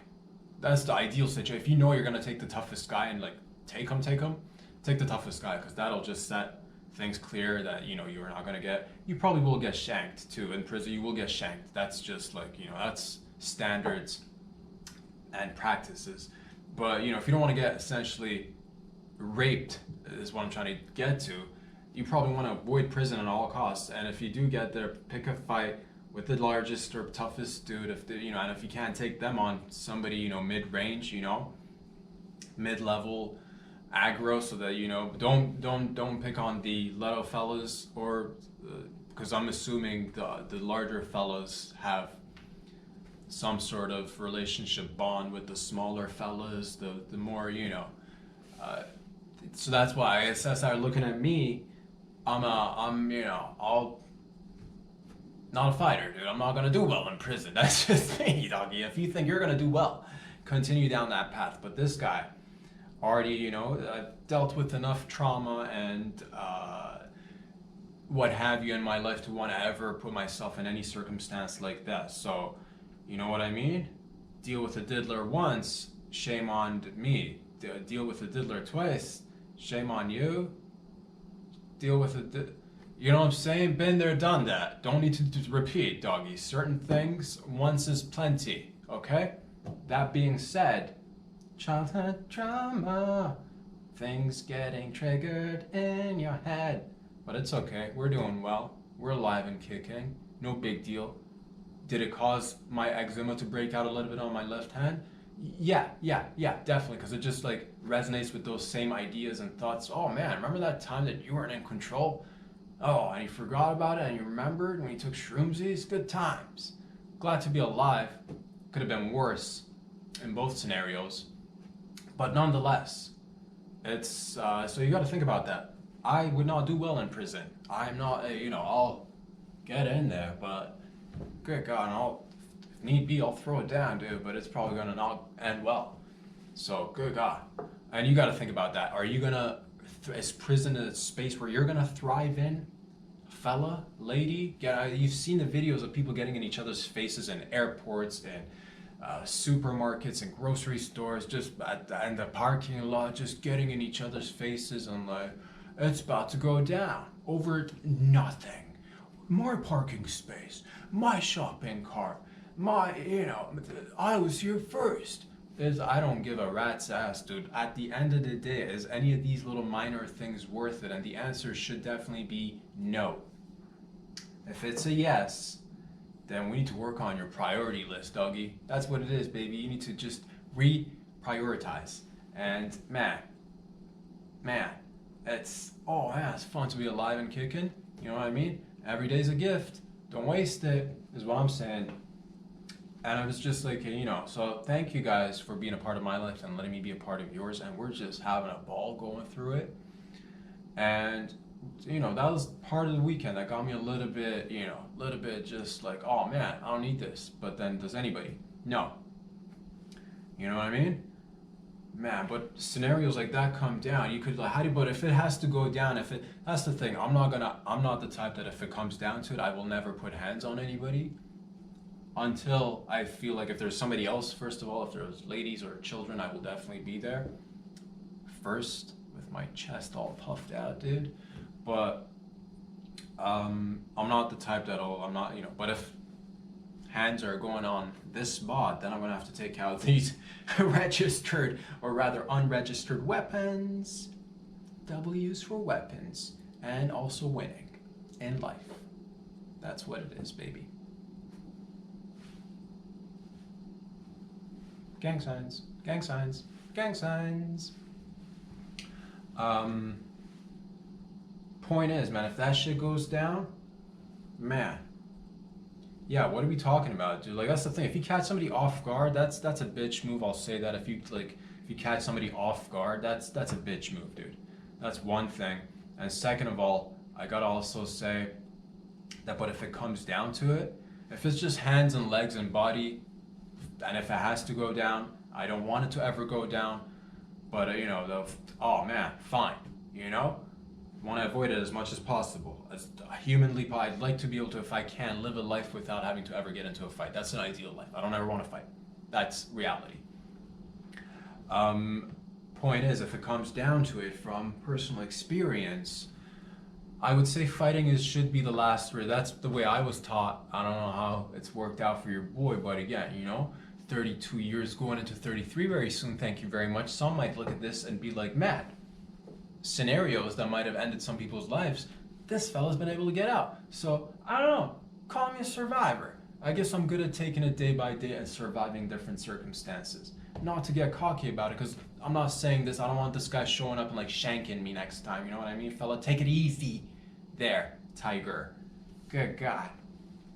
That's the ideal situation. If you're gonna take the toughest guy and take the toughest guy, because that'll just set things clear that, you're not gonna you probably will get shanked too. In prison, you will get shanked. That's just that's standards and practices. But, if you don't want to get essentially raped, is what I'm trying to get to, you probably want to avoid prison at all costs. And if you do get there, pick a fight with the largest or toughest dude. And if you can't take them on, somebody, mid-range, mid-level aggro, so that, don't pick on the little fellas, or because I'm assuming the larger fellas have some sort of relationship bond with the smaller fellas, the more, so that's why I started looking at me. I'm not a fighter, dude. I'm not gonna do well in prison. That's just me, doggy. If you think you're gonna do well, continue down that path. But this guy already, dealt with enough trauma and what have you in my life to want to ever put myself in any circumstance like that. So, you know what I mean? Deal with a diddler once, shame on me. Deal with a diddler twice, shame on you. Deal with you know what I'm saying? Been there, done that. Don't need to repeat, doggy. Certain things, once is plenty, okay? That being said, childhood trauma, things getting triggered in your head. But it's okay, we're doing well. We're alive and kicking, no big deal. Did it cause my eczema to break out a little bit on my left hand? Yeah, definitely, because it just like resonates with those same ideas and thoughts. Oh man, remember that time that you weren't in control? Oh, and you forgot about it and you remembered when you took shroomsies? Good times. Glad to be alive. Could have been worse in both scenarios. But nonetheless, it's so you got to think about that. I would not do well in prison. I'm not, I'll get in there, but good God, if need be, I'll throw it down, dude. But it's probably gonna not end well. So good God, and you got to think about that. Are you gonna, is prison a space where you're gonna thrive in? Fella, lady, you've seen the videos of people getting in each other's faces in airports and supermarkets and grocery stores, just in the parking lot, just getting in each other's faces and like, it's about to go down over nothing. More parking space, my shopping cart, I was here first. I don't give a rat's ass, dude. At the end of the day, is any of these little minor things worth it? And the answer should definitely be no. If it's a yes, then we need to work on your priority list, doggy. That's what it is, baby. You need to just reprioritize. And man, it's fun to be alive and kicking. You know what I mean? Every day's a gift. Don't waste it, is what I'm saying. And I was just like, so thank you guys for being a part of my life and letting me be a part of yours. And we're just having a ball going through it. And that was part of the weekend that got me a little bit just like, oh man, I don't need this. But then does anybody? No. You know what I mean? Man, but scenarios like that come down. You could like, but if it has to go down, that's the thing. I'm not the type that if it comes down to it, I will never put hands on anybody until I feel like if there's somebody else, first of all, if there's ladies or children, I will definitely be there first with my chest all puffed out, dude. But I'm not the type but if hands are going on this spot, then I'm gonna have to take out these registered or rather unregistered weapons. W's for weapons, and also winning in life. That's what it is, baby. Gang signs, gang signs, gang signs. Point is, man, if that shit goes down, man, yeah, what are we talking about, dude? Like, that's the thing. If you catch somebody off guard, that's a bitch move. I'll say that. If you catch somebody off guard, that's a bitch move, dude. That's one thing. And second of all, I gotta also say that, but if it comes down to it, if it's just hands and legs and body, and if it has to go down, I don't want it to ever go down. But oh man, fine. Want to avoid it as much as possible. As humanly, I'd like to be able to, if I can, live a life without having to ever get into a fight. That's an ideal life. I don't ever want to fight. That's reality. Point is, if it comes down to it, from personal experience, I would say fighting should be the last resort. That's the way I was taught. I don't know how it's worked out for your boy, but again, 32 years going into 33 very soon. Thank you very much. Some might look at this and be like, Matt, scenarios that might have ended some people's lives, this fella's been able to get out. So, I don't know, call me a survivor. I guess I'm good at taking it day by day and surviving different circumstances. Not to get cocky about it, because I'm not saying this, I don't want this guy showing up and like shanking me next time, you know what I mean, fella? Take it easy there, tiger. Good God.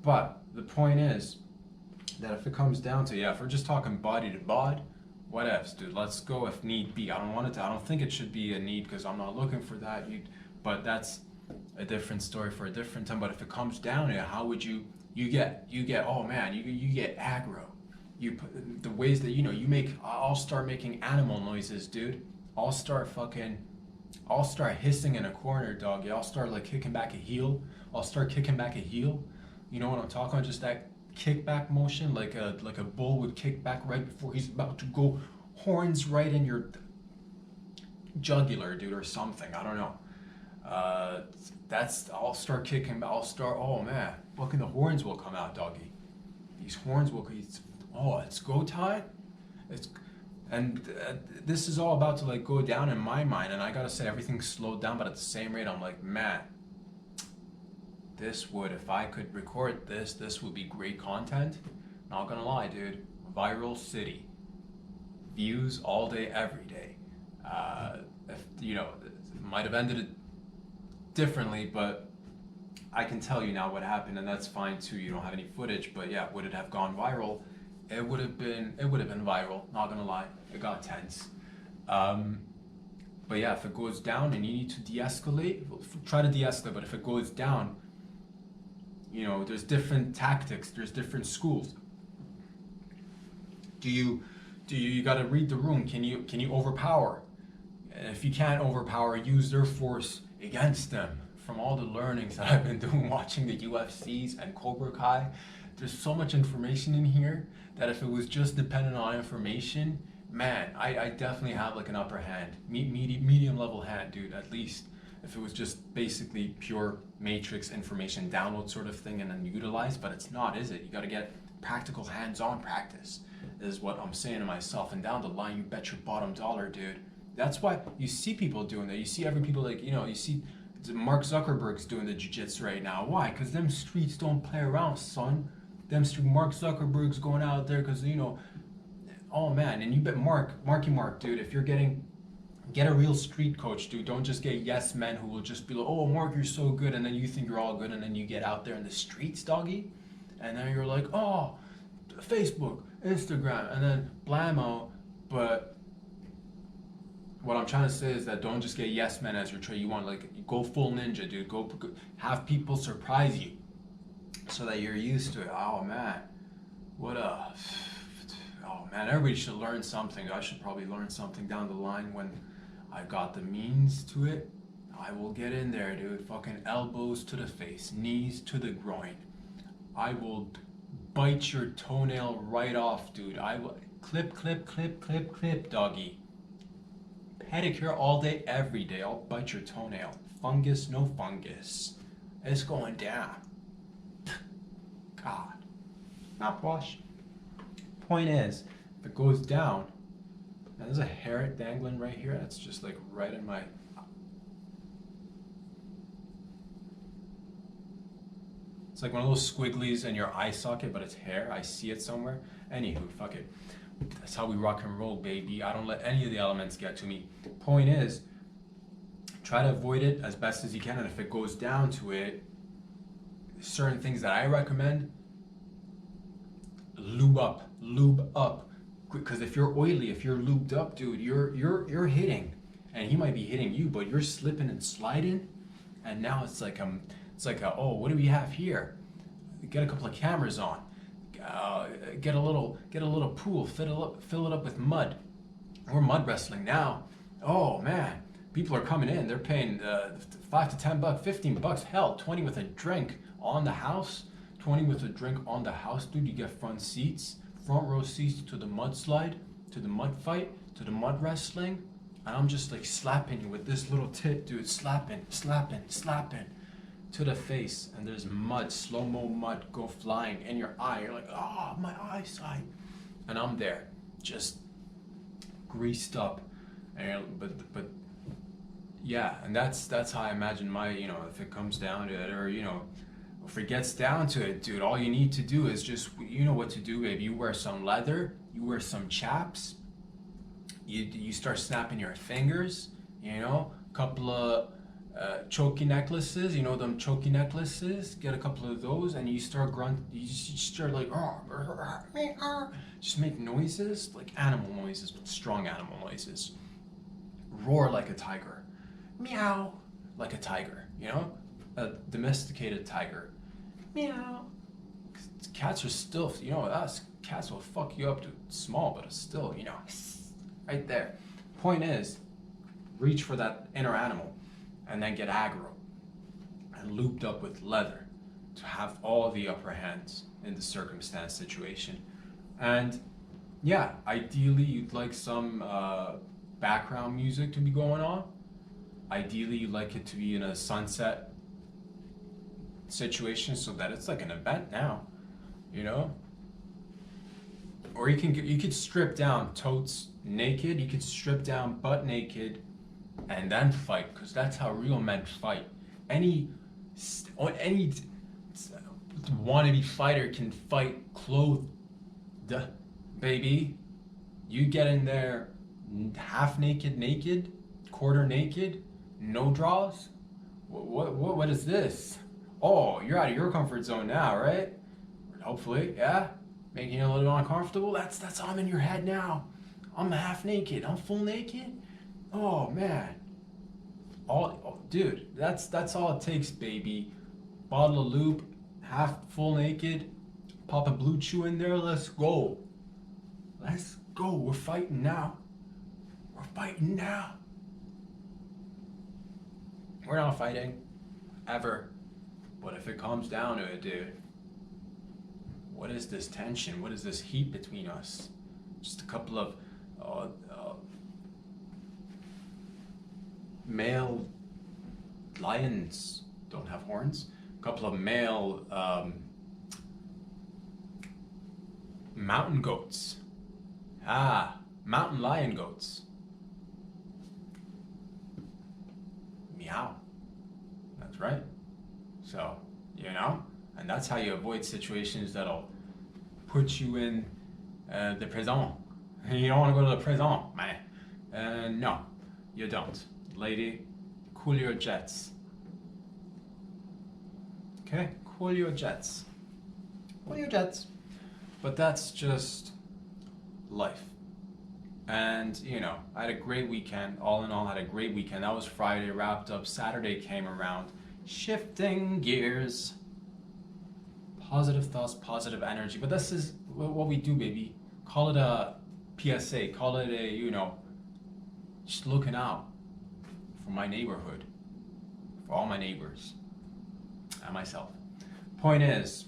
But the point is that if it comes down to, if we're just talking body to bod, whatevs, dude. Let's go if need be. I don't think it should be a need, because I'm not looking for that. But that's a different story for a different time. But if it comes down to it, how would you get? Oh man, you get aggro. You put the ways that you make. I'll start making animal noises, dude. I'll start hissing in a corner, dog. I'll start like kicking back a heel. You know what I'm talking about? Just that kickback motion, like a bull would kick back right before he's about to go, horns right in your jugular, dude, or something. I don't know. I'll start kicking. Oh man, fucking the horns will come out, doggy. These horns will. It's go time. This is all about to like go down in my mind, and I gotta say everything's slowed down, but at the same rate, I'm like, man, if I could record this would be great content. Not gonna lie, dude. Viral city. views all day, every day. If, you know, it might have ended it differently, but I can tell you now what happened, and that's fine too. You don't have any footage, but yeah, would it have gone viral? It would have been viral. Not gonna lie, it got tense. But yeah, if it goes down and you need to de-escalate, try to de-escalate. But if it goes down, you know, there's different tactics. There's different schools. You got to read the room? Can you overpower? And if you can't overpower, use their force against them. From all the learnings that I've been doing watching the UFCs and Cobra Kai, there's so much information in here that if it was just dependent on information, man, I definitely have like an upper hand, medium level hand, dude, at least. If it was just basically pure matrix information download sort of thing and then utilize, but it's not, is it? You got to get practical hands-on practice, is what I'm saying to myself. And down the line, you bet your bottom dollar, dude. That's why you see people doing that. You see every people, like, you know, you see Mark Zuckerberg's doing the jiu-jitsu right now. Why? Because them streets don't play around, son. Mark Zuckerberg's going out there because, you know, oh man, and you bet Marky Mark, dude, if you're get a real street coach, dude. Don't just get yes men who will just be like, oh, Mark, you're so good, and then you think you're all good, and then you get out there in the streets, doggy, and then you're like, oh, Facebook, Instagram, and then blammo. But what I'm trying to say is that don't just get yes men as your trade. You want, like, go full ninja, dude. Go have people surprise you so that you're used to it. Oh man, oh man, everybody should learn something. I should probably learn something down the line when I got the means to it. I will get in there, dude. Fucking elbows to the face, knees to the groin. I will bite your toenail right off, dude. I will clip, doggy. Pedicure all day, every day. I'll bite your toenail. Fungus, no fungus. It's going down. God. Mouthwash. Point is, if it goes down, and there's a hair dangling right here, that's just like right in my... It's like one of those squigglies in your eye socket, but it's hair. I see it somewhere. Anywho, fuck it. That's how we rock and roll, baby. I don't let any of the elements get to me. Point is, try to avoid it as best as you can, and if it goes down to it, certain things that I recommend, lube up. Because if you're oily, if you're lubed up, dude, you're hitting, and he might be hitting you, but you're slipping and sliding, and now it's like oh, what do we have here? Get a couple of cameras on, get a little pool, fill it up with mud. We're mud wrestling now. Oh man, people are coming in. They're paying $5 to $10, $15, hell, 20 with a drink on the house. 20 with a drink on the house, dude. You get front row seats to the mudslide, to the mud fight, to the mud wrestling. And I'm just like slapping you with this little tit, dude. Slapping to the face. And there's mud, slow-mo mud go flying in your eye. You're like, oh, my eyesight. And I'm there, just greased up. And but yeah, and that's how I imagine my, you know, if it comes down to it, or, you know, if it gets down to it, dude, all you need to do is just, you know what to do, baby. You wear some leather, you wear some chaps, you start snapping your fingers, you know, a couple of choky necklaces, you know them choky necklaces, get a couple of those, and you start like, just make noises, like animal noises, but strong animal noises. Roar like a tiger, meow like a tiger, you know, a domesticated tiger. Meow. Cats are still, you know, us cats will fuck you up to small, but it's still, you know, right there. Point is, reach for that inner animal and then get aggro and looped up with leather to have all the upper hands in the circumstance situation. And yeah, ideally you'd like some background music to be going on. Ideally you'd like it to be in a sunset situation so that it's like an event now, you know. Or you could strip down totes naked, you could strip down butt naked and then fight, because that's how real men fight. Any wannabe fighter can fight clothed, baby. You get in there half naked, quarter naked, no draws. What is this? Oh, you're out of your comfort zone now, right? Hopefully, yeah. Making you a little uncomfortable. That's I'm in your head now. I'm half naked. I'm full naked. Oh man. Dude, that's all it takes, baby. Bottle of lube, half full naked. Pop a blue chew in there. Let's go. Let's go. We're fighting now. We're fighting now. We're not fighting ever. But if it comes down to it, dude, what is this tension? What is this heat between us? Just a couple of male lions don't have horns. A couple of male mountain goats. Mountain lion goats. Meow. That's right. So, and that's how you avoid situations that'll put you in the prison. You don't want to go to the prison, man. No, you don't. Lady, cool your jets. Okay, cool your jets. Cool your jets. But that's just life. And, I had a great weekend. All in all, I had a great weekend. That was Friday, wrapped up. Saturday came around. Shifting gears. Positive thoughts, positive energy. But this is what we do, baby. Call it a PSA. Call it a, just looking out for my neighborhood. For all my neighbors. And myself. Point is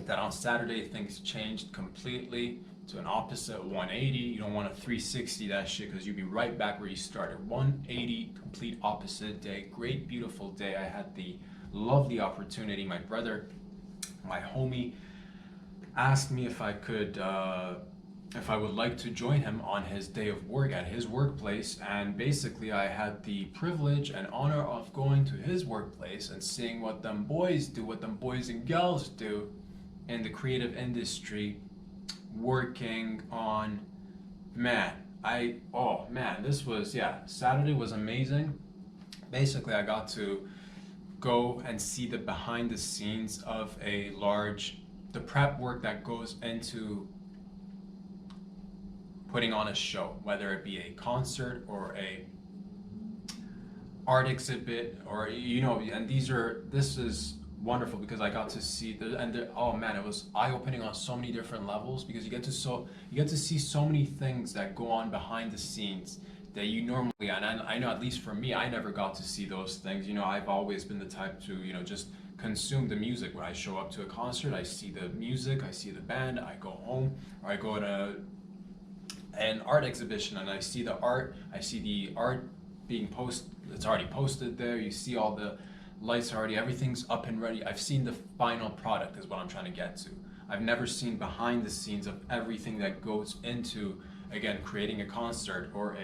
that on Saturday, things changed completely to an opposite 180. You don't want to 360 that shit because you'd be right back where you started. 180, complete opposite day. Great, beautiful day. I had the lovely opportunity. My brother, my homie, asked me if I would like to join him on his day of work at his workplace. And basically, I had the privilege and honor of going to his workplace and seeing what them boys do, what them boys and girls do in the creative industry, working on, Saturday was amazing. Basically, I got to go and see the behind the scenes of the prep work that goes into putting on a show, whether it be a concert or a art exhibit, or and this is wonderful because I got to see it was eye-opening on so many different levels because you get to see so many things that go on behind the scenes that you normally, and I know at least for me, I never got to see those things. I've always been the type to just consume the music. When I show up to a concert, I see the music, I see the band, I go home, or I go to an art exhibition and I see the art being posted. It's already posted there. You see all the lights already, everything's up and ready. I've seen the final product is what I'm trying to get to. I've never seen behind the scenes of everything that goes into, again, creating a concert or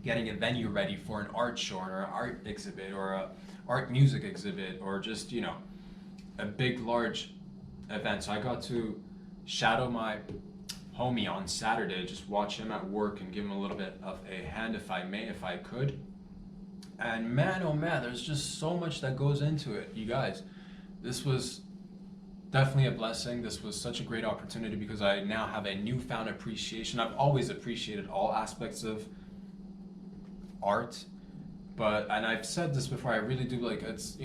getting a venue ready for an art show or an art exhibit or a art music exhibit or just, a big, large event. So I got to shadow my homie on Saturday, just watch him at work and give him a little bit of a hand if I could. And man, oh man, there's just so much that goes into it. You guys, this was definitely a blessing. This was such a great opportunity because I now have a newfound appreciation. I've always appreciated all aspects of art, and I've said this before, I really do it's,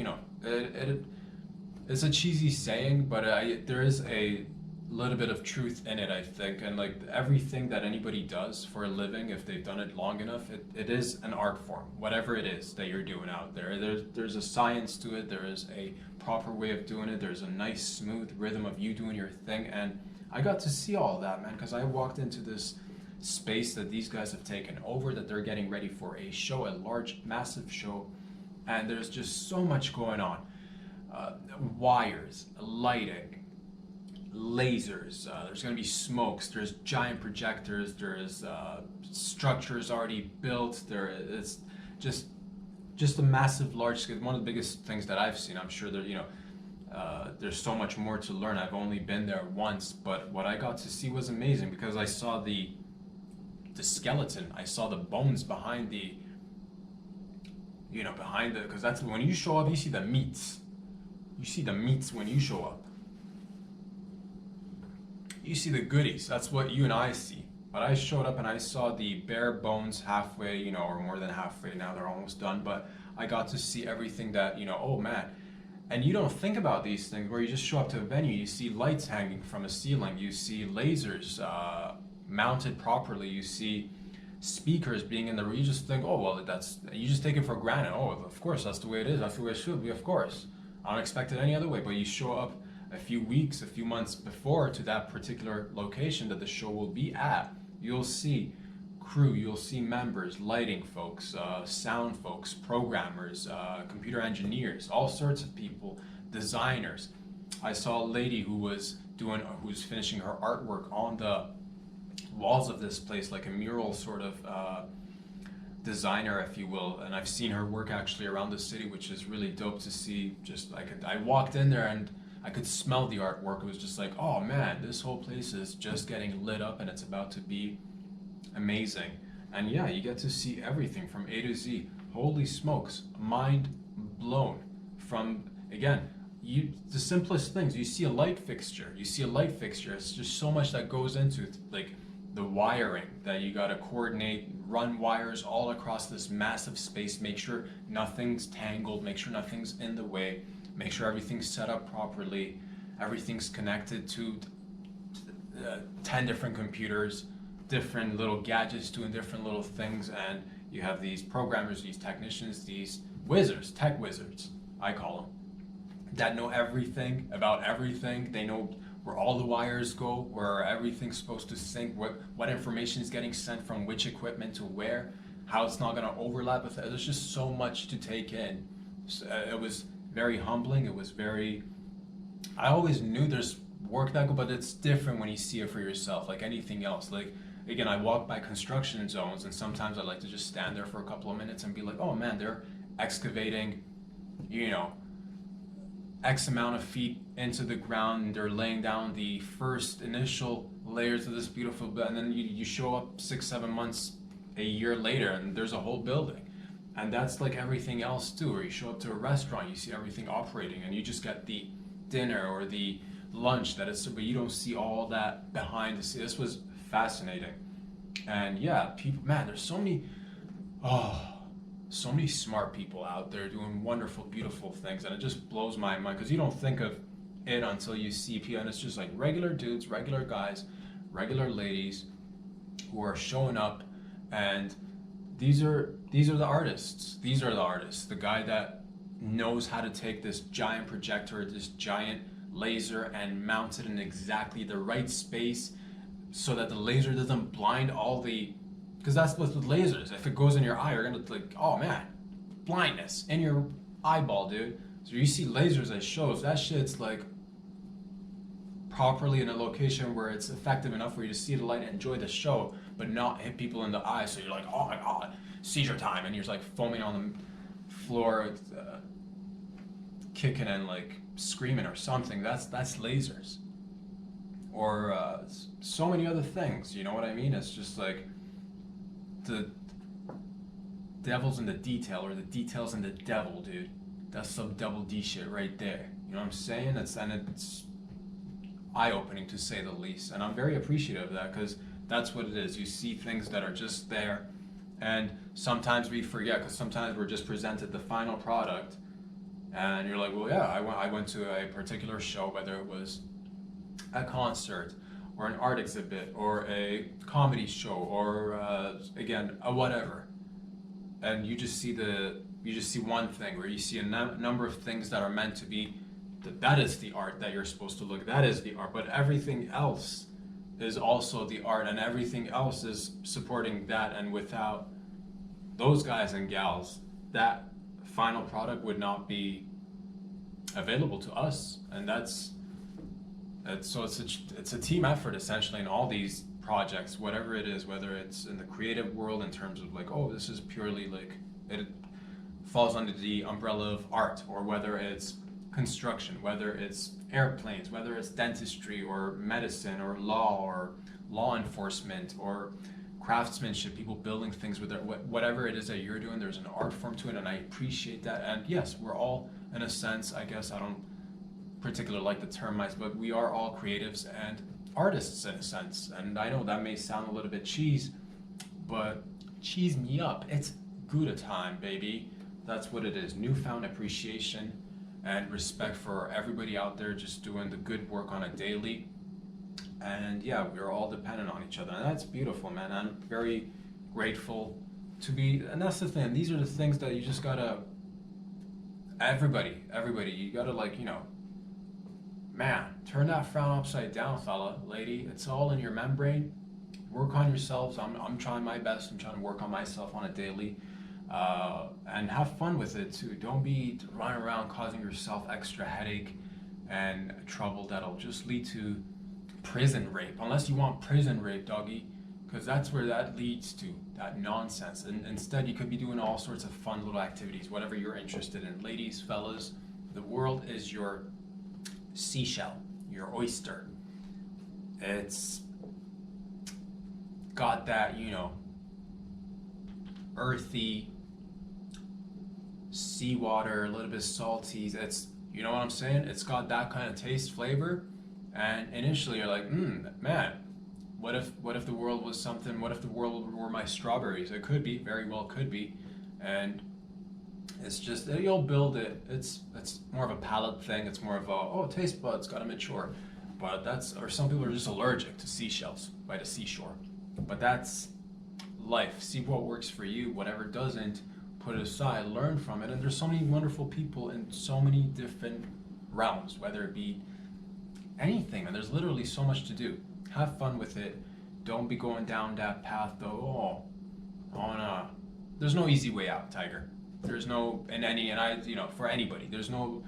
it's a cheesy saying, but there is a little bit of truth in it, I think, and everything that anybody does for a living, if they've done it long enough, it is an art form, whatever it is that you're doing out there. There's a science to it, there is a proper way of doing it, there's a nice smooth rhythm of you doing your thing, and I got to see all of that, man, because I walked into this space that these guys have taken over, that they're getting ready for a show, a large, massive show, and there's just so much going on. Wires, lighting, lasers, there's going to be smokes, there's giant projectors, there's structures already built, it's just a massive, large scale, one of the biggest things that I've seen. I'm sure there's so much more to learn. I've only been there once, but what I got to see was amazing because I saw the the skeleton. I saw the bones behind the, because that's when you show up, you see the meats. You see the meats when you show up. You see the goodies. That's what you and I see. But I showed up and I saw the bare bones halfway, or more than halfway. Now they're almost done. But I got to see everything that, oh man. And you don't think about these things where you just show up to a venue, you see lights hanging from a ceiling, you see lasers mounted properly, you see speakers being in the room. You just think, oh, well, you just take it for granted. Oh, of course, that's the way it is. That's the way it should be, of course. I don't expect it any other way. But you show up a few weeks, a few months before to that particular location that the show will be at. You'll see crew, you'll see members, lighting folks, sound folks, programmers, computer engineers, all sorts of people, designers. I saw a lady who was finishing her artwork on the walls of this place, like a mural sort of designer, if you will. And I've seen her work actually around the city, which is really dope to see. I walked in there and I could smell the artwork. It was just like, oh man, this whole place is just getting lit up and it's about to be amazing. And yeah, you get to see everything from A to Z. Holy smokes, mind blown. From, again, the simplest things. You see a light fixture. It's just so much that goes into it, like the wiring that you got to coordinate, run wires all across this massive space, make sure nothing's tangled, make sure nothing's in the way, make sure everything's set up properly, everything's connected to 10 different computers, different little gadgets doing different little things, and you have these programmers, these technicians, these wizards, tech wizards, I call them, that know everything about everything. They know where all the wires go, where everything's supposed to sync, what information is getting sent from which equipment to where, how it's not going to overlap with it. There's just so much to take in. So, it was very humbling. I always knew there's work that go, but it's different when you see it for yourself, like anything else. Like, again, I walk by construction zones and sometimes I like to just stand there for a couple of minutes and be like, oh man, they're excavating, X amount of feet into the ground, and they're laying down the first initial layers of this beautiful building, and then you show up 6-7 months, a year later, and there's a whole building. And that's like everything else too, or you show up to a restaurant, you see everything operating, and you just get the dinner or the lunch but you don't see all that behind the scenes. This was fascinating. And yeah, people, man, there's so many smart people out there doing wonderful, beautiful things, and it just blows my mind because you don't think of it until you see people, and it's just like regular dudes, regular guys, regular ladies who are showing up, and these are the artists. These are the artists. The guy that knows how to take this giant projector, this giant laser, and mount it in exactly the right space so that the laser doesn't blind all the. Because that's with lasers. If it goes in your eye, you're gonna like, oh man, blindness in your eyeball, dude. So you see lasers at shows, that shit's like properly in a location where it's effective enough for you to see the light and enjoy the show, but not hit people in the eye. So you're like, oh my god, seizure time, and you're like foaming on the floor, kicking and like screaming or something. That's lasers, or so many other things. You know what I mean? It's just like. The devil's in the detail, or the detail's in the devil, dude. That's some double D shit right there. You know what I'm saying? It's eye-opening to say the least, and I'm very appreciative of that because that's what it is. You see things that are just there, and sometimes we forget because sometimes we're just presented the final product, and you're like, well, yeah, I went to a particular show, whether it was a concert or an art exhibit, or a comedy show, or again, a whatever, and you just see one thing, or you see a number of things that are meant to be. That is the art that you're supposed to look. That is the art, but everything else is also the art, and everything else is supporting that. And without those guys and gals, that final product would not be available to us, and so it's a team effort essentially in all these projects, whatever it is, whether it's in the creative world in terms of like, oh, this is purely like, it falls under the umbrella of art, or whether it's construction, whether it's airplanes, whether it's dentistry or medicine or law enforcement or craftsmanship, people building things with their, whatever it is that you're doing, there's an art form to it, and I appreciate that. And yes, we're all, in a sense, I guess I don't particularly like the term, but we are all creatives and artists in a sense. And I know that may sound a little bit cheese, but cheese me up. It's Gouda time, baby. That's what it is. Newfound appreciation and respect for everybody out there just doing the good work on a daily. And yeah, we're all dependent on each other, and that's beautiful, man. I'm very grateful to be, and that's the thing. These are the things that you just gotta, everybody, you gotta, like, you know, man, turn that frown upside down, fella, lady. It's all in your membrane. Work on yourselves. I'm trying my best. I'm trying to work on myself on a daily, and have fun with it too. Don't be running around causing yourself extra headache and trouble that'll just lead to prison rape, unless you want prison rape, doggy, because that's where that leads to, that nonsense. And instead, you could be doing all sorts of fun little activities, whatever you're interested in. Ladies, fellas, the world is your seashell, your oyster. It's got that, you know, earthy seawater, a little bit salty. It's, you know what I'm saying? It's got that kind of taste, flavor. And initially you're like, man, what if the world was something, what if the world were my strawberries? It could be, very well could be. And it's just, you'll build it. It's more of a palate thing. It's more of a, oh, taste buds gotta mature. But that's, or some people are just allergic to seashells by the seashore. But that's life. See what works for you. Whatever doesn't, put it aside, learn from it. And there's so many wonderful people in so many different realms, whether it be anything, and there's literally so much to do. Have fun with it. Don't be going down that path though. There's no easy way out, Tiger. There's no, for anybody, there's no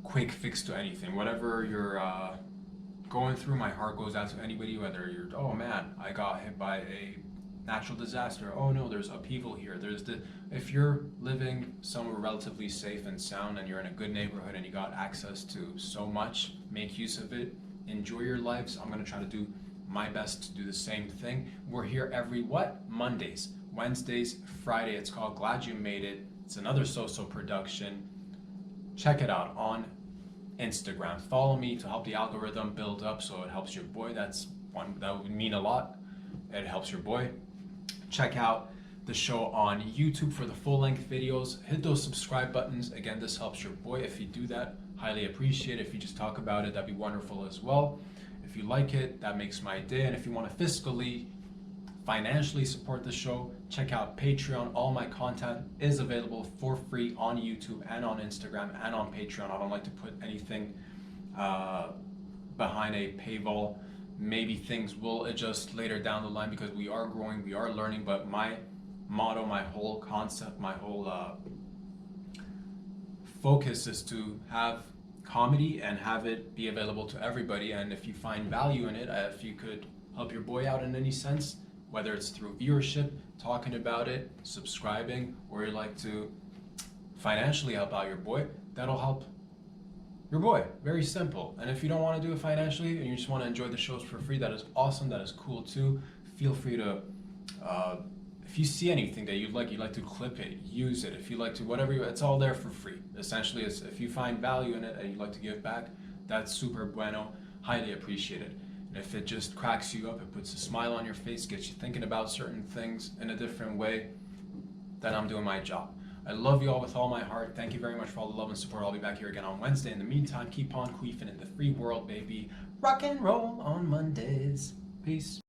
quick fix to anything. Whatever you're going through, my heart goes out to anybody, whether you're, oh man, I got hit by a natural disaster. Oh no, there's upheaval here. If you're living somewhere relatively safe and sound and you're in a good neighborhood and you got access to so much, make use of it. Enjoy your lives. I'm gonna try to do my best to do the same thing. We're here every Mondays, Wednesdays, Friday. It's called Glad You Made It. It's another so-so production. Check it out on Instagram. Follow me to help the algorithm build up so it helps your boy. That would mean a lot. It helps your boy. Check out the show on YouTube for the full-length videos. Hit those subscribe buttons. Again, this helps your boy. If you do that, highly appreciate it. If you just talk about it, that'd be wonderful as well. If you like it, that makes my day. And if you want to fiscally, financially support the show, check out Patreon. All my content is available for free on YouTube and on Instagram and on Patreon. I don't like to put anything behind a paywall. Maybe things will adjust later down the line because we are growing, we are learning, but my motto, my whole concept, my whole focus is to have comedy and have it be available to everybody. And if you find value in it, if you could help your boy out in any sense, whether it's through viewership, talking about it, subscribing, or you'd like to financially help out your boy, that'll help your boy. Very simple. And if you don't want to do it financially and you just want to enjoy the shows for free, that is awesome. That is cool too. Feel free to, if you see anything that you'd like to clip it, use it. If you like to, whatever, it's all there for free. Essentially, if you find value in it and you'd like to give back, that's super bueno. Highly appreciated. And if it just cracks you up, it puts a smile on your face, gets you thinking about certain things in a different way, then I'm doing my job. I love you all with all my heart. Thank you very much for all the love and support. I'll be back here again on Wednesday. In the meantime, keep on queefing in the free world, baby. Rock and roll on Mondays. Peace.